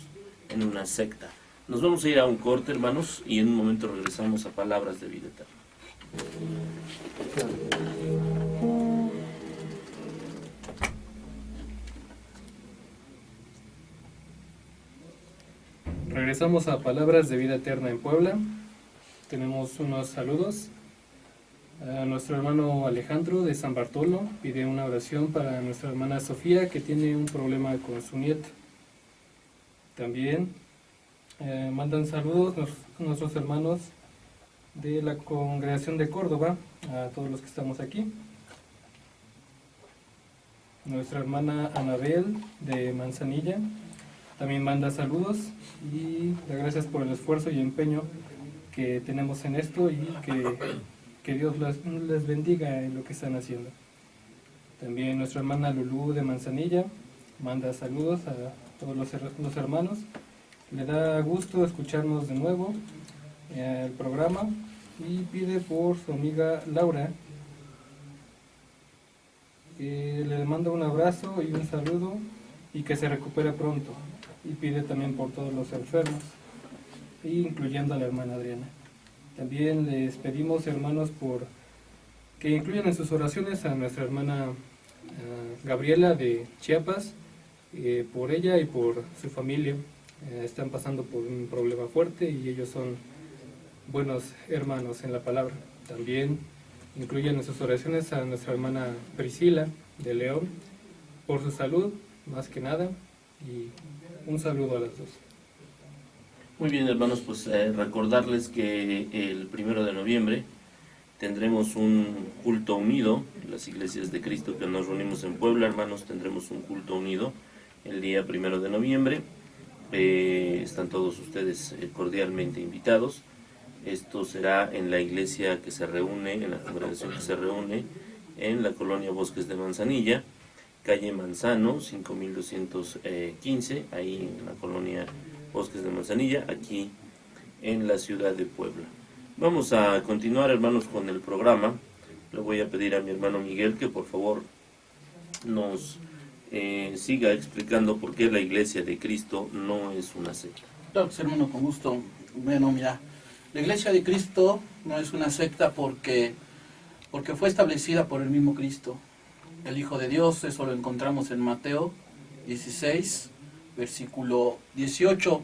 en una secta. Nos vamos a ir a un corte, hermanos, y en un momento regresamos a Palabras de Vida Eterna. Regresamos a Palabras de Vida Eterna en Puebla. Tenemos unos saludos. A nuestro hermano Alejandro de San Bartolo pide una oración para nuestra hermana Sofía, que tiene un problema con su nieta. También mandan saludos nuestros hermanos de la Congregación de Córdoba, a todos los que estamos aquí. Nuestra hermana Anabel de Manzanilla también manda saludos y da gracias por el esfuerzo y empeño que tenemos en esto y que Dios les bendiga en lo que están haciendo. También nuestra hermana Lulú de Manzanilla manda saludos a todos los hermanos. Le da gusto escucharnos de nuevo el programa y pide por su amiga Laura. Le manda un abrazo y un saludo y que se recupere pronto. Y pide también por todos los enfermos, incluyendo a la hermana Adriana. También les pedimos, hermanos, por que incluyan en sus oraciones a nuestra hermana Gabriela de Chiapas, por ella y por su familia. Están pasando por un problema fuerte y ellos son buenos hermanos en la palabra. También incluyan en sus oraciones a nuestra hermana Priscila de León, por su salud, más que nada, y un saludo a las dos. Muy bien, hermanos, pues recordarles que el 1 de noviembre tendremos un culto unido en las iglesias de Cristo que nos reunimos en Puebla, hermanos. Tendremos un culto unido el día 1 de noviembre. Están todos ustedes cordialmente invitados. Esto será en la iglesia que se reúne, en la congregación que se reúne en la colonia Bosques de Manzanilla, calle Manzano, 5215, ahí en la colonia Bosques de Manzanilla, aquí en la ciudad de Puebla. Vamos a continuar, hermanos, con el programa. Le voy a pedir a mi hermano Miguel que por favor nos siga explicando por qué la iglesia de Cristo no es una secta. Claro que sí, hermano, con gusto. Bueno, mira, la iglesia de Cristo no es una secta porque fue establecida por el mismo Cristo, el Hijo de Dios. Eso lo encontramos en Mateo 16, versículo 18.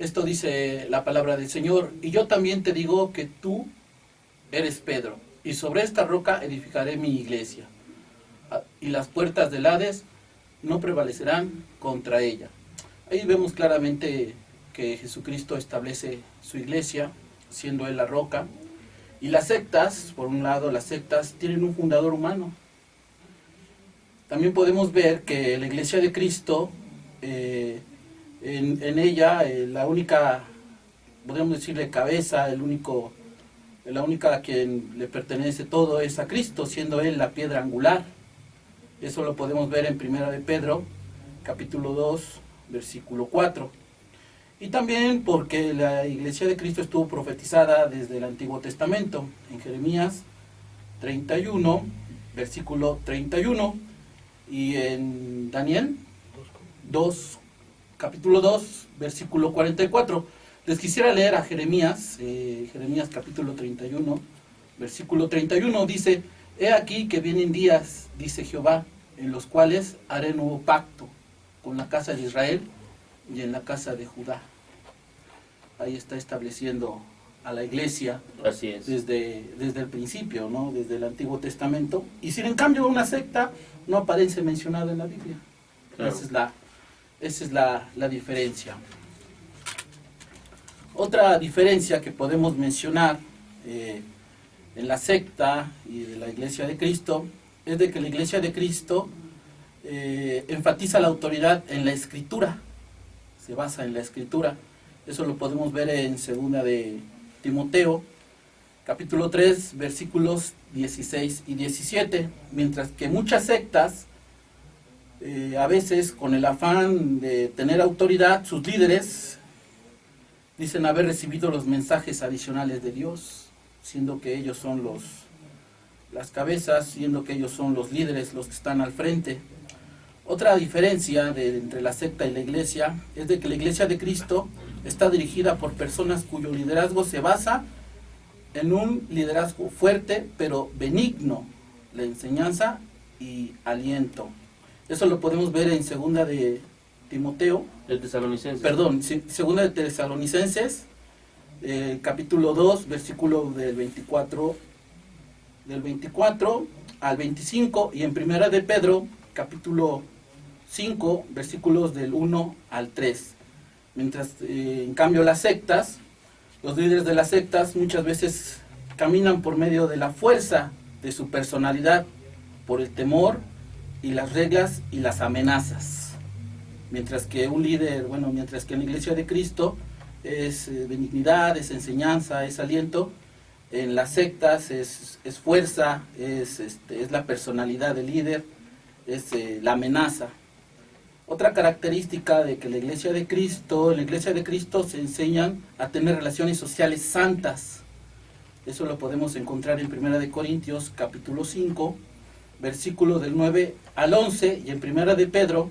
Esto dice la palabra del Señor: y yo también te digo que tú eres Pedro, y sobre esta roca edificaré mi iglesia, y las puertas del Hades no prevalecerán contra ella. Ahí vemos claramente que Jesucristo establece su iglesia, siendo Él la roca. Y las sectas, por un lado, las sectas tienen un fundador humano. También podemos ver que la iglesia de Cristo, en ella, la única, podríamos decirle, cabeza, la única a quien le pertenece todo es a Cristo, siendo Él la piedra angular. Eso lo podemos ver en 1 de Pedro, capítulo 2, versículo 4. Y también porque la iglesia de Cristo estuvo profetizada desde el Antiguo Testamento, en Jeremías 31, versículo 31, y en Daniel 2, capítulo 2, versículo 44. Les quisiera leer a Jeremías, Jeremías capítulo 31, versículo 31 dice: He aquí que vienen días, dice Jehová, en los cuales haré nuevo pacto con la casa de Israel y en la casa de Judá. Ahí está estableciendo a la iglesia. Así es. Desde el principio, ¿no? Desde el Antiguo Testamento. Y si en cambio una secta no aparece mencionada en la Biblia. Claro. Esa es la diferencia. Otra diferencia que podemos mencionar en la secta y de la Iglesia de Cristo es de que la Iglesia de Cristo enfatiza la autoridad en la Escritura. Se basa en la Escritura. Eso lo podemos ver en segunda de Timoteo, capítulo 3, versículos 16 y 17, mientras que muchas sectas, a veces con el afán de tener autoridad, sus líderes dicen haber recibido los mensajes adicionales de Dios, siendo que ellos son las cabezas, siendo que ellos son los líderes, los que están al frente. Otra diferencia entre la secta y la iglesia es de que la Iglesia de Cristo está dirigida por personas cuyo liderazgo se basa en un liderazgo fuerte pero benigno, la enseñanza y aliento. Eso lo podemos ver en segunda de Timoteo, segunda de Tesalonicenses, capítulo 2, versículo del 24 al 25, y en primera de Pedro, capítulo 5, versículos del 1 al 3. Mientras, en cambio, las sectas, los líderes de las sectas muchas veces caminan por medio de la fuerza de su personalidad, por el temor y las reglas y las amenazas. Mientras que en la Iglesia de Cristo es benignidad, es enseñanza, es aliento, en las sectas es fuerza, es la personalidad del líder, es la amenaza. Otra característica de que en la Iglesia de Cristo se enseñan a tener relaciones sociales santas. Eso lo podemos encontrar en 1 de Corintios capítulo 5, versículos del 9 al 11, y en 1 de Pedro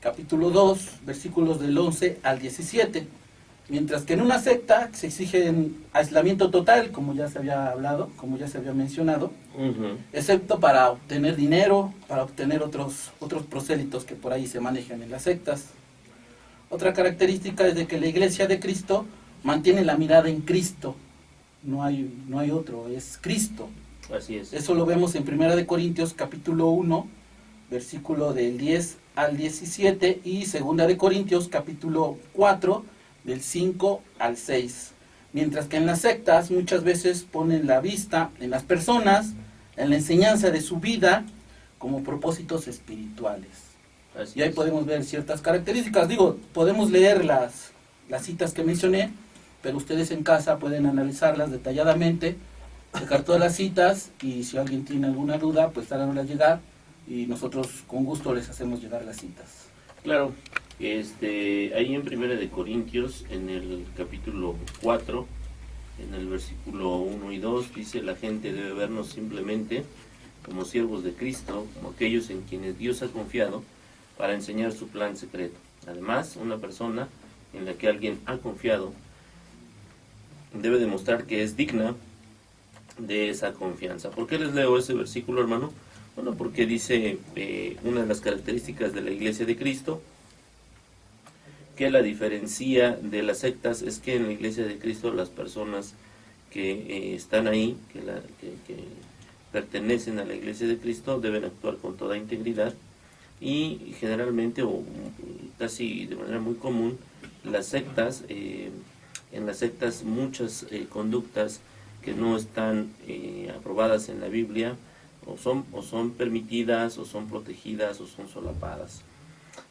capítulo 2, versículos del 11 al 17. Mientras que en una secta se exige aislamiento total, como ya se había hablado, como ya se había mencionado, excepto para obtener dinero, para obtener otros prosélitos que por ahí se manejan en las sectas. Otra característica es de que la Iglesia de Cristo mantiene la mirada en Cristo. No hay otro, es Cristo. Así es. Eso lo vemos en 1 de Corintios capítulo 1, versículo del 10 al 17, y 2 de Corintios capítulo 4, del 5 al 6. Mientras que en las sectas muchas veces ponen la vista en las personas, en la enseñanza de su vida, como propósitos espirituales. Así y ahí es. podemos ver ciertas características. Podemos leer las citas que mencioné, pero ustedes en casa pueden analizarlas detalladamente, sacar todas las citas, y si alguien tiene alguna duda, pues háganosla llegar, y nosotros con gusto les hacemos llegar las citas. Claro. Ahí en 1 de Corintios, en el capítulo 4, en el versículo 1 y 2, dice: la gente debe vernos simplemente como siervos de Cristo, como aquellos en quienes Dios ha confiado para enseñar su plan secreto. Además, una persona en la que alguien ha confiado debe demostrar que es digna de esa confianza. ¿Por qué les leo ese versículo, hermano? Bueno, porque dice una de las características de la Iglesia de Cristo que la diferencia de las sectas es que en la Iglesia de Cristo las personas que están ahí, que pertenecen a la Iglesia de Cristo, deben actuar con toda integridad, y generalmente, o casi de manera muy común, las sectas, en las sectas muchas conductas que no están aprobadas en la Biblia o son permitidas, o son protegidas, o son solapadas.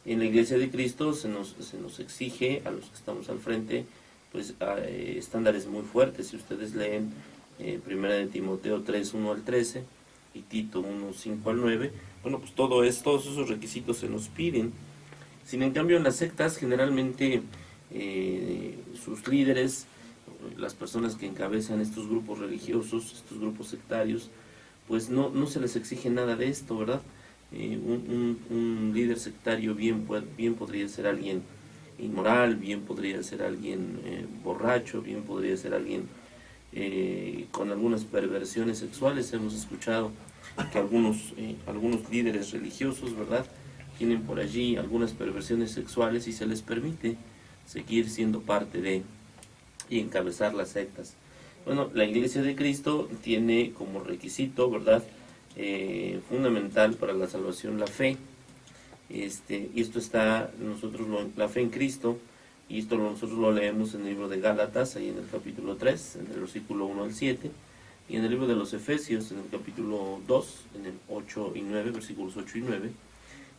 En la Iglesia de Cristo se nos exige, a los que estamos al frente, pues estándares muy fuertes. Si ustedes leen 1 de Timoteo 3, 1 al 13 y Tito 1, 5 al 9, bueno, pues todos esos requisitos se nos piden. Sin en cambio, en las sectas generalmente sus líderes, las personas que encabezan estos grupos religiosos, estos grupos sectarios, pues no se les exige nada de esto, ¿verdad? Un líder sectario bien podría ser alguien inmoral, bien podría ser alguien borracho, bien podría ser alguien con algunas perversiones sexuales. Hemos escuchado que algunos líderes religiosos, ¿verdad?, tienen por allí algunas perversiones sexuales y se les permite seguir siendo parte de y encabezar las sectas. Bueno, la Iglesia de Cristo tiene como requisito, ¿verdad?, fundamental para la salvación la fe. Y esto está, la fe en Cristo, y esto nosotros lo leemos en el libro de Gálatas, ahí en el capítulo 3, en el versículo 1 al 7, y en el libro de los Efesios, en el capítulo 2, en el 8 y 9, versículos 8 y 9.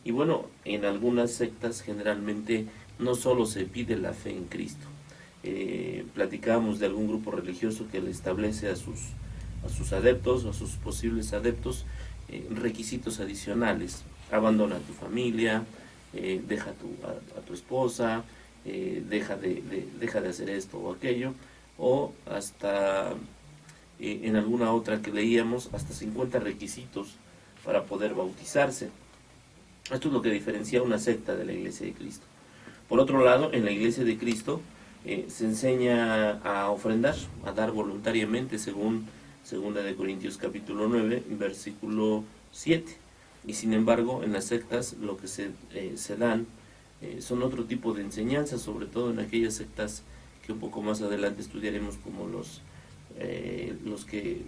Y bueno, en algunas sectas generalmente no solo se pide la fe en Cristo. Platicamos de algún grupo religioso que le establece a sus adeptos o a sus posibles adeptos requisitos adicionales. Abandona a tu familia, deja a tu esposa, deja de hacer esto o aquello, o hasta en alguna otra que leíamos, hasta 50 requisitos para poder bautizarse. Esto es lo que diferencia una secta de la Iglesia de Cristo. Por otro lado, en la Iglesia de Cristo se enseña a ofrendar, a dar voluntariamente, según 2 de Corintios capítulo 9, versículo 7. Y sin embargo, en las sectas lo que se dan son otro tipo de enseñanzas, sobre todo en aquellas sectas que un poco más adelante estudiaremos, como los que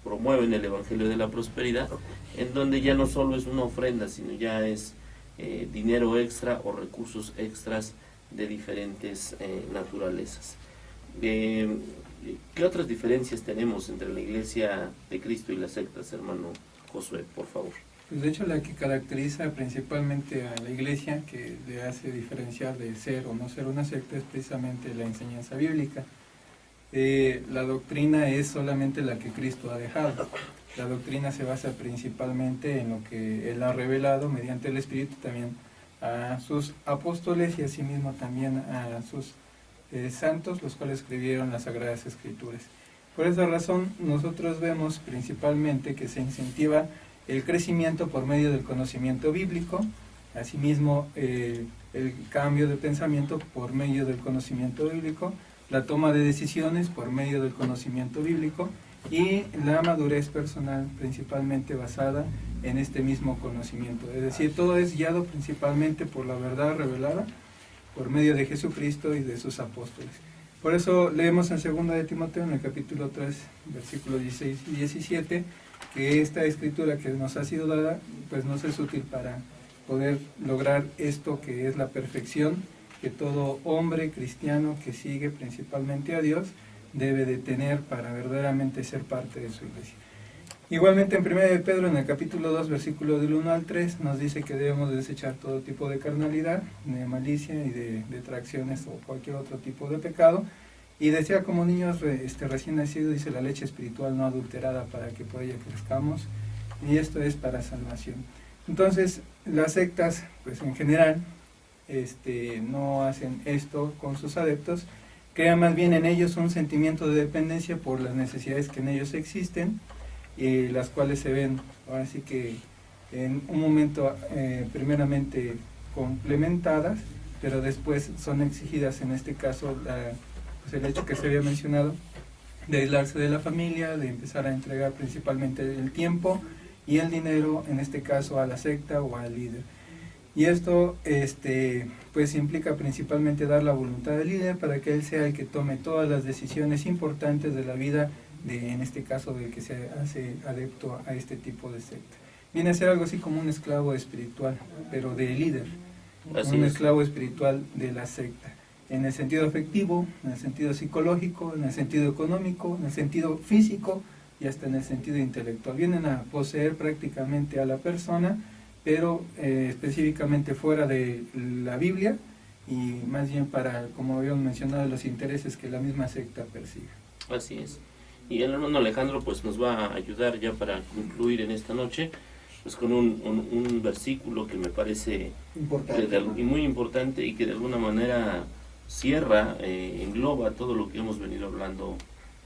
promueven el Evangelio de la Prosperidad, en donde ya no solo es una ofrenda, sino ya es dinero extra o recursos extras de diferentes naturalezas. ¿Qué otras diferencias tenemos entre la Iglesia de Cristo y las sectas, hermano Josué, por favor? Pues de hecho, la que caracteriza principalmente a la Iglesia, que le hace diferenciar de ser o no ser una secta, es precisamente la enseñanza bíblica. La doctrina es solamente la que Cristo ha dejado. La doctrina se basa principalmente en lo que Él ha revelado mediante el Espíritu también a sus apóstoles y asimismo también a sus santos, los cuales escribieron las Sagradas Escrituras. Por esa razón, nosotros vemos principalmente que se incentiva el crecimiento por medio del conocimiento bíblico, asimismo el cambio de pensamiento por medio del conocimiento bíblico, la toma de decisiones por medio del conocimiento bíblico y la madurez personal principalmente basada en este mismo conocimiento. Es decir, todo es guiado principalmente por la verdad revelada por medio de Jesucristo y de sus apóstoles. Por eso leemos en 2 de Timoteo, en el capítulo 3, versículos 16 y 17, que esta escritura que nos ha sido dada, pues nos es útil para poder lograr esto que es la perfección, que todo hombre cristiano que sigue principalmente a Dios debe de tener para verdaderamente ser parte de su iglesia. Igualmente en 1 de Pedro, en el capítulo 2, versículo del 1 al 3, nos dice que debemos desechar todo tipo de carnalidad, de malicia y de detracciones o cualquier otro tipo de pecado. Y decía, como niños recién nacidos, dice, la leche espiritual no adulterada para que por ella crezcamos, y esto es para salvación. Entonces, las sectas, pues en general, no hacen esto con sus adeptos, crean más bien en ellos un sentimiento de dependencia por las necesidades que en ellos existen, y las cuales se ven, ahora sí que en un momento primeramente complementadas, pero después son exigidas, en este caso, pues el hecho que se había mencionado, de aislarse de la familia, de empezar a entregar principalmente el tiempo y el dinero, en este caso a la secta o al líder. Y esto pues implica principalmente dar la voluntad del líder para que él sea el que tome todas las decisiones importantes de la vida, en este caso del que se hace adepto a este tipo de secta. Viene a ser algo así como un esclavo espiritual, pero de líder, un esclavo espiritual de la secta, en el sentido afectivo, en el sentido psicológico, en el sentido económico, en el sentido físico y hasta en el sentido intelectual. Vienen a poseer prácticamente a la persona, pero específicamente fuera de la Biblia y más bien para, como habíamos mencionado, los intereses que la misma secta persigue. Así es. Y el hermano Alejandro pues nos va a ayudar ya para concluir en esta noche, pues con un versículo que me parece muy importante y que de alguna manera cierra, engloba todo lo que hemos venido hablando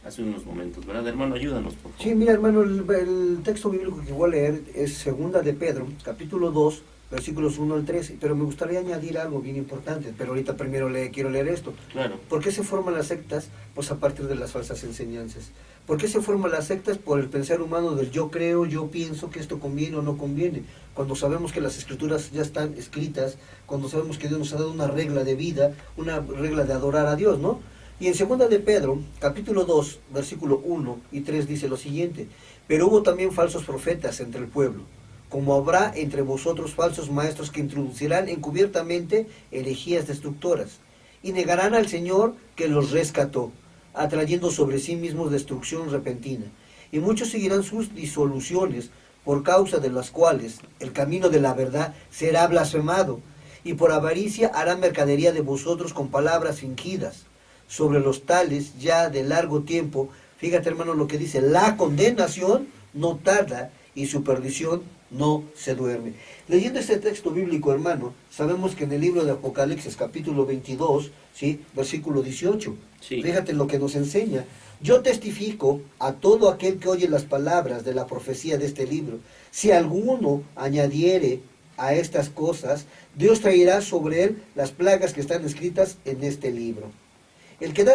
hace unos momentos, ¿verdad, hermano? Ayúdanos, por favor. Sí, mira, hermano, el texto bíblico que voy a leer es 2 de Pedro, capítulo 2, versículos 1 al 13, pero me gustaría añadir algo bien importante, pero ahorita primero quiero leer esto. Claro. ¿Por qué se forman las sectas? Pues a partir de las falsas enseñanzas. ¿Por qué se forman las sectas? Por el pensar humano del yo creo, yo pienso que esto conviene o no conviene. Cuando sabemos que las escrituras ya están escritas, cuando sabemos que Dios nos ha dado una regla de vida, una regla de adorar a Dios, ¿no? Y en 2 de Pedro, capítulo 2, versículo 1 y 3 dice lo siguiente: pero hubo también falsos profetas entre el pueblo, como habrá entre vosotros falsos maestros que introducirán encubiertamente herejías destructoras, y negarán al Señor que los rescató, atrayendo sobre sí mismos destrucción repentina. Y muchos seguirán sus disoluciones, por causa de las cuales el camino de la verdad será blasfemado, y por avaricia harán mercadería de vosotros con palabras fingidas. Sobre los tales ya de largo tiempo, fíjate hermano lo que dice, la condenación no tarda y su perdición no se duerme. Leyendo este texto bíblico, hermano, sabemos que en el libro de Apocalipsis, capítulo 22, ¿sí? Versículo 18, Sí. fíjate lo que nos enseña. Yo testifico a todo aquel que oye las palabras de la profecía de este libro. Si alguno añadiere a estas cosas, Dios traerá sobre él las plagas que están escritas en este libro. El que da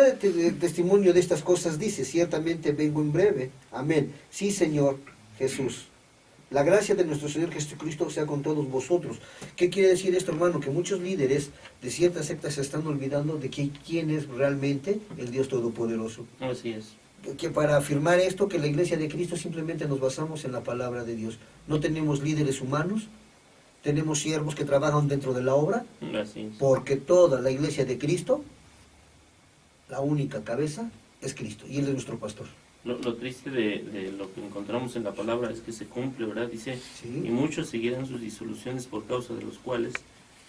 testimonio de estas cosas dice, ciertamente vengo en breve. Amén. Sí, Señor Jesús. La gracia de nuestro Señor Jesucristo sea con todos vosotros. ¿Qué quiere decir esto, hermano? Que muchos líderes de ciertas sectas se están olvidando de quién es realmente el Dios Todopoderoso. Así es. Que para afirmar esto, que la Iglesia de Cristo simplemente nos basamos en la palabra de Dios. No tenemos líderes humanos, tenemos siervos que trabajan dentro de la obra, Así es. porque toda la Iglesia de Cristo, la única cabeza es Cristo, y Él es nuestro pastor. Lo triste de lo que encontramos en la palabra es que se cumple, ¿verdad? Dice, Sí. y muchos seguirán sus disoluciones por causa de los cuales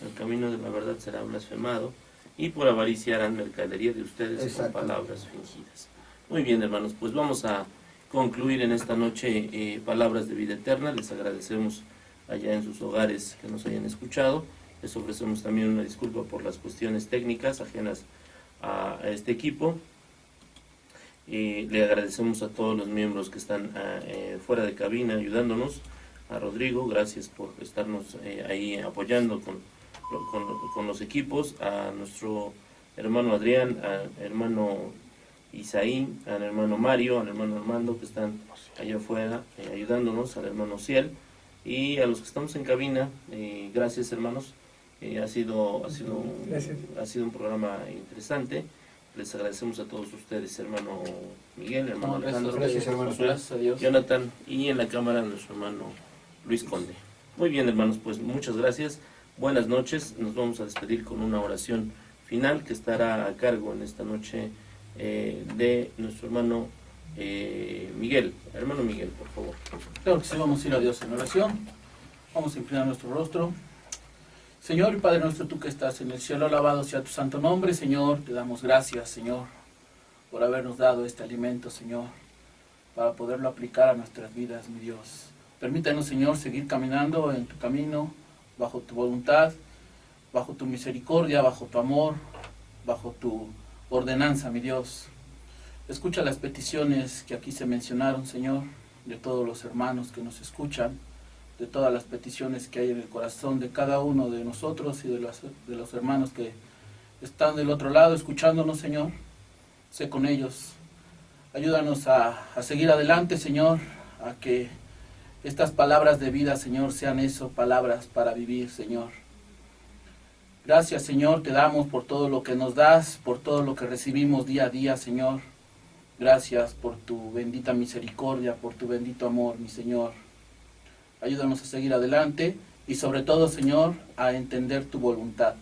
el camino de la verdad será blasfemado, y por avaricia harán mercadería de ustedes con Exacto. palabras fingidas. Muy bien, hermanos, pues vamos a concluir en esta noche Palabras de Vida Eterna. Les agradecemos allá en sus hogares que nos hayan escuchado. Les ofrecemos también una disculpa por las cuestiones técnicas ajenas a este equipo. Le agradecemos a todos los miembros que están fuera de cabina ayudándonos. A Rodrigo, gracias por estarnos ahí apoyando con los equipos. A nuestro hermano Adrián, al hermano Isaí, al hermano Mario, al hermano Armando, que están allá afuera ayudándonos, al hermano Ciel, y a los que estamos en cabina. Gracias, hermanos. Ha sido un programa interesante. Les agradecemos a todos ustedes, hermano Miguel, hermano Alejandro, gracias, hermano. Josué, Gracias a Dios. Jonathan, y en la cámara nuestro hermano Luis Conde. Muy bien, hermanos, pues muchas gracias. Buenas noches. Nos vamos a despedir con una oración final que estará a cargo en esta noche de nuestro hermano Miguel. Hermano Miguel, por favor. Claro que sí, vamos a ir a Dios en oración. Vamos a inclinar nuestro rostro. Señor y Padre nuestro, tú que estás en el cielo, alabado sea tu santo nombre, Señor. Te damos gracias, Señor, por habernos dado este alimento, Señor, para poderlo aplicar a nuestras vidas, mi Dios. Permítanos, Señor, seguir caminando en tu camino, bajo tu voluntad, bajo tu misericordia, bajo tu amor, bajo tu ordenanza, mi Dios. Escucha las peticiones que aquí se mencionaron, Señor, de todos los hermanos que nos escuchan, de todas las peticiones que hay en el corazón de cada uno de nosotros y de los hermanos que están del otro lado escuchándonos, Señor. Sé con ellos. Ayúdanos a seguir adelante, Señor, a que estas palabras de vida, Señor, sean eso, palabras para vivir, Señor. Gracias, Señor, te damos por todo lo que nos das, por todo lo que recibimos día a día, Señor. Gracias por tu bendita misericordia, por tu bendito amor, mi Señor. Ayúdanos a seguir adelante y sobre todo, Señor, a entender tu voluntad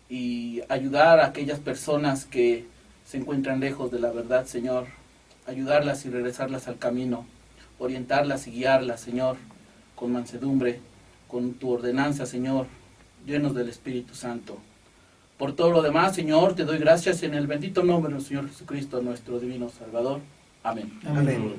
y ayudar a aquellas personas que se encuentran lejos de la verdad, Señor. Ayudarlas y regresarlas al camino, orientarlas y guiarlas, Señor, con mansedumbre, con tu ordenanza, Señor, llenos del Espíritu Santo. Por todo lo demás, Señor, te doy gracias en el bendito nombre del Señor Jesucristo, nuestro divino Salvador. Amén. Amén.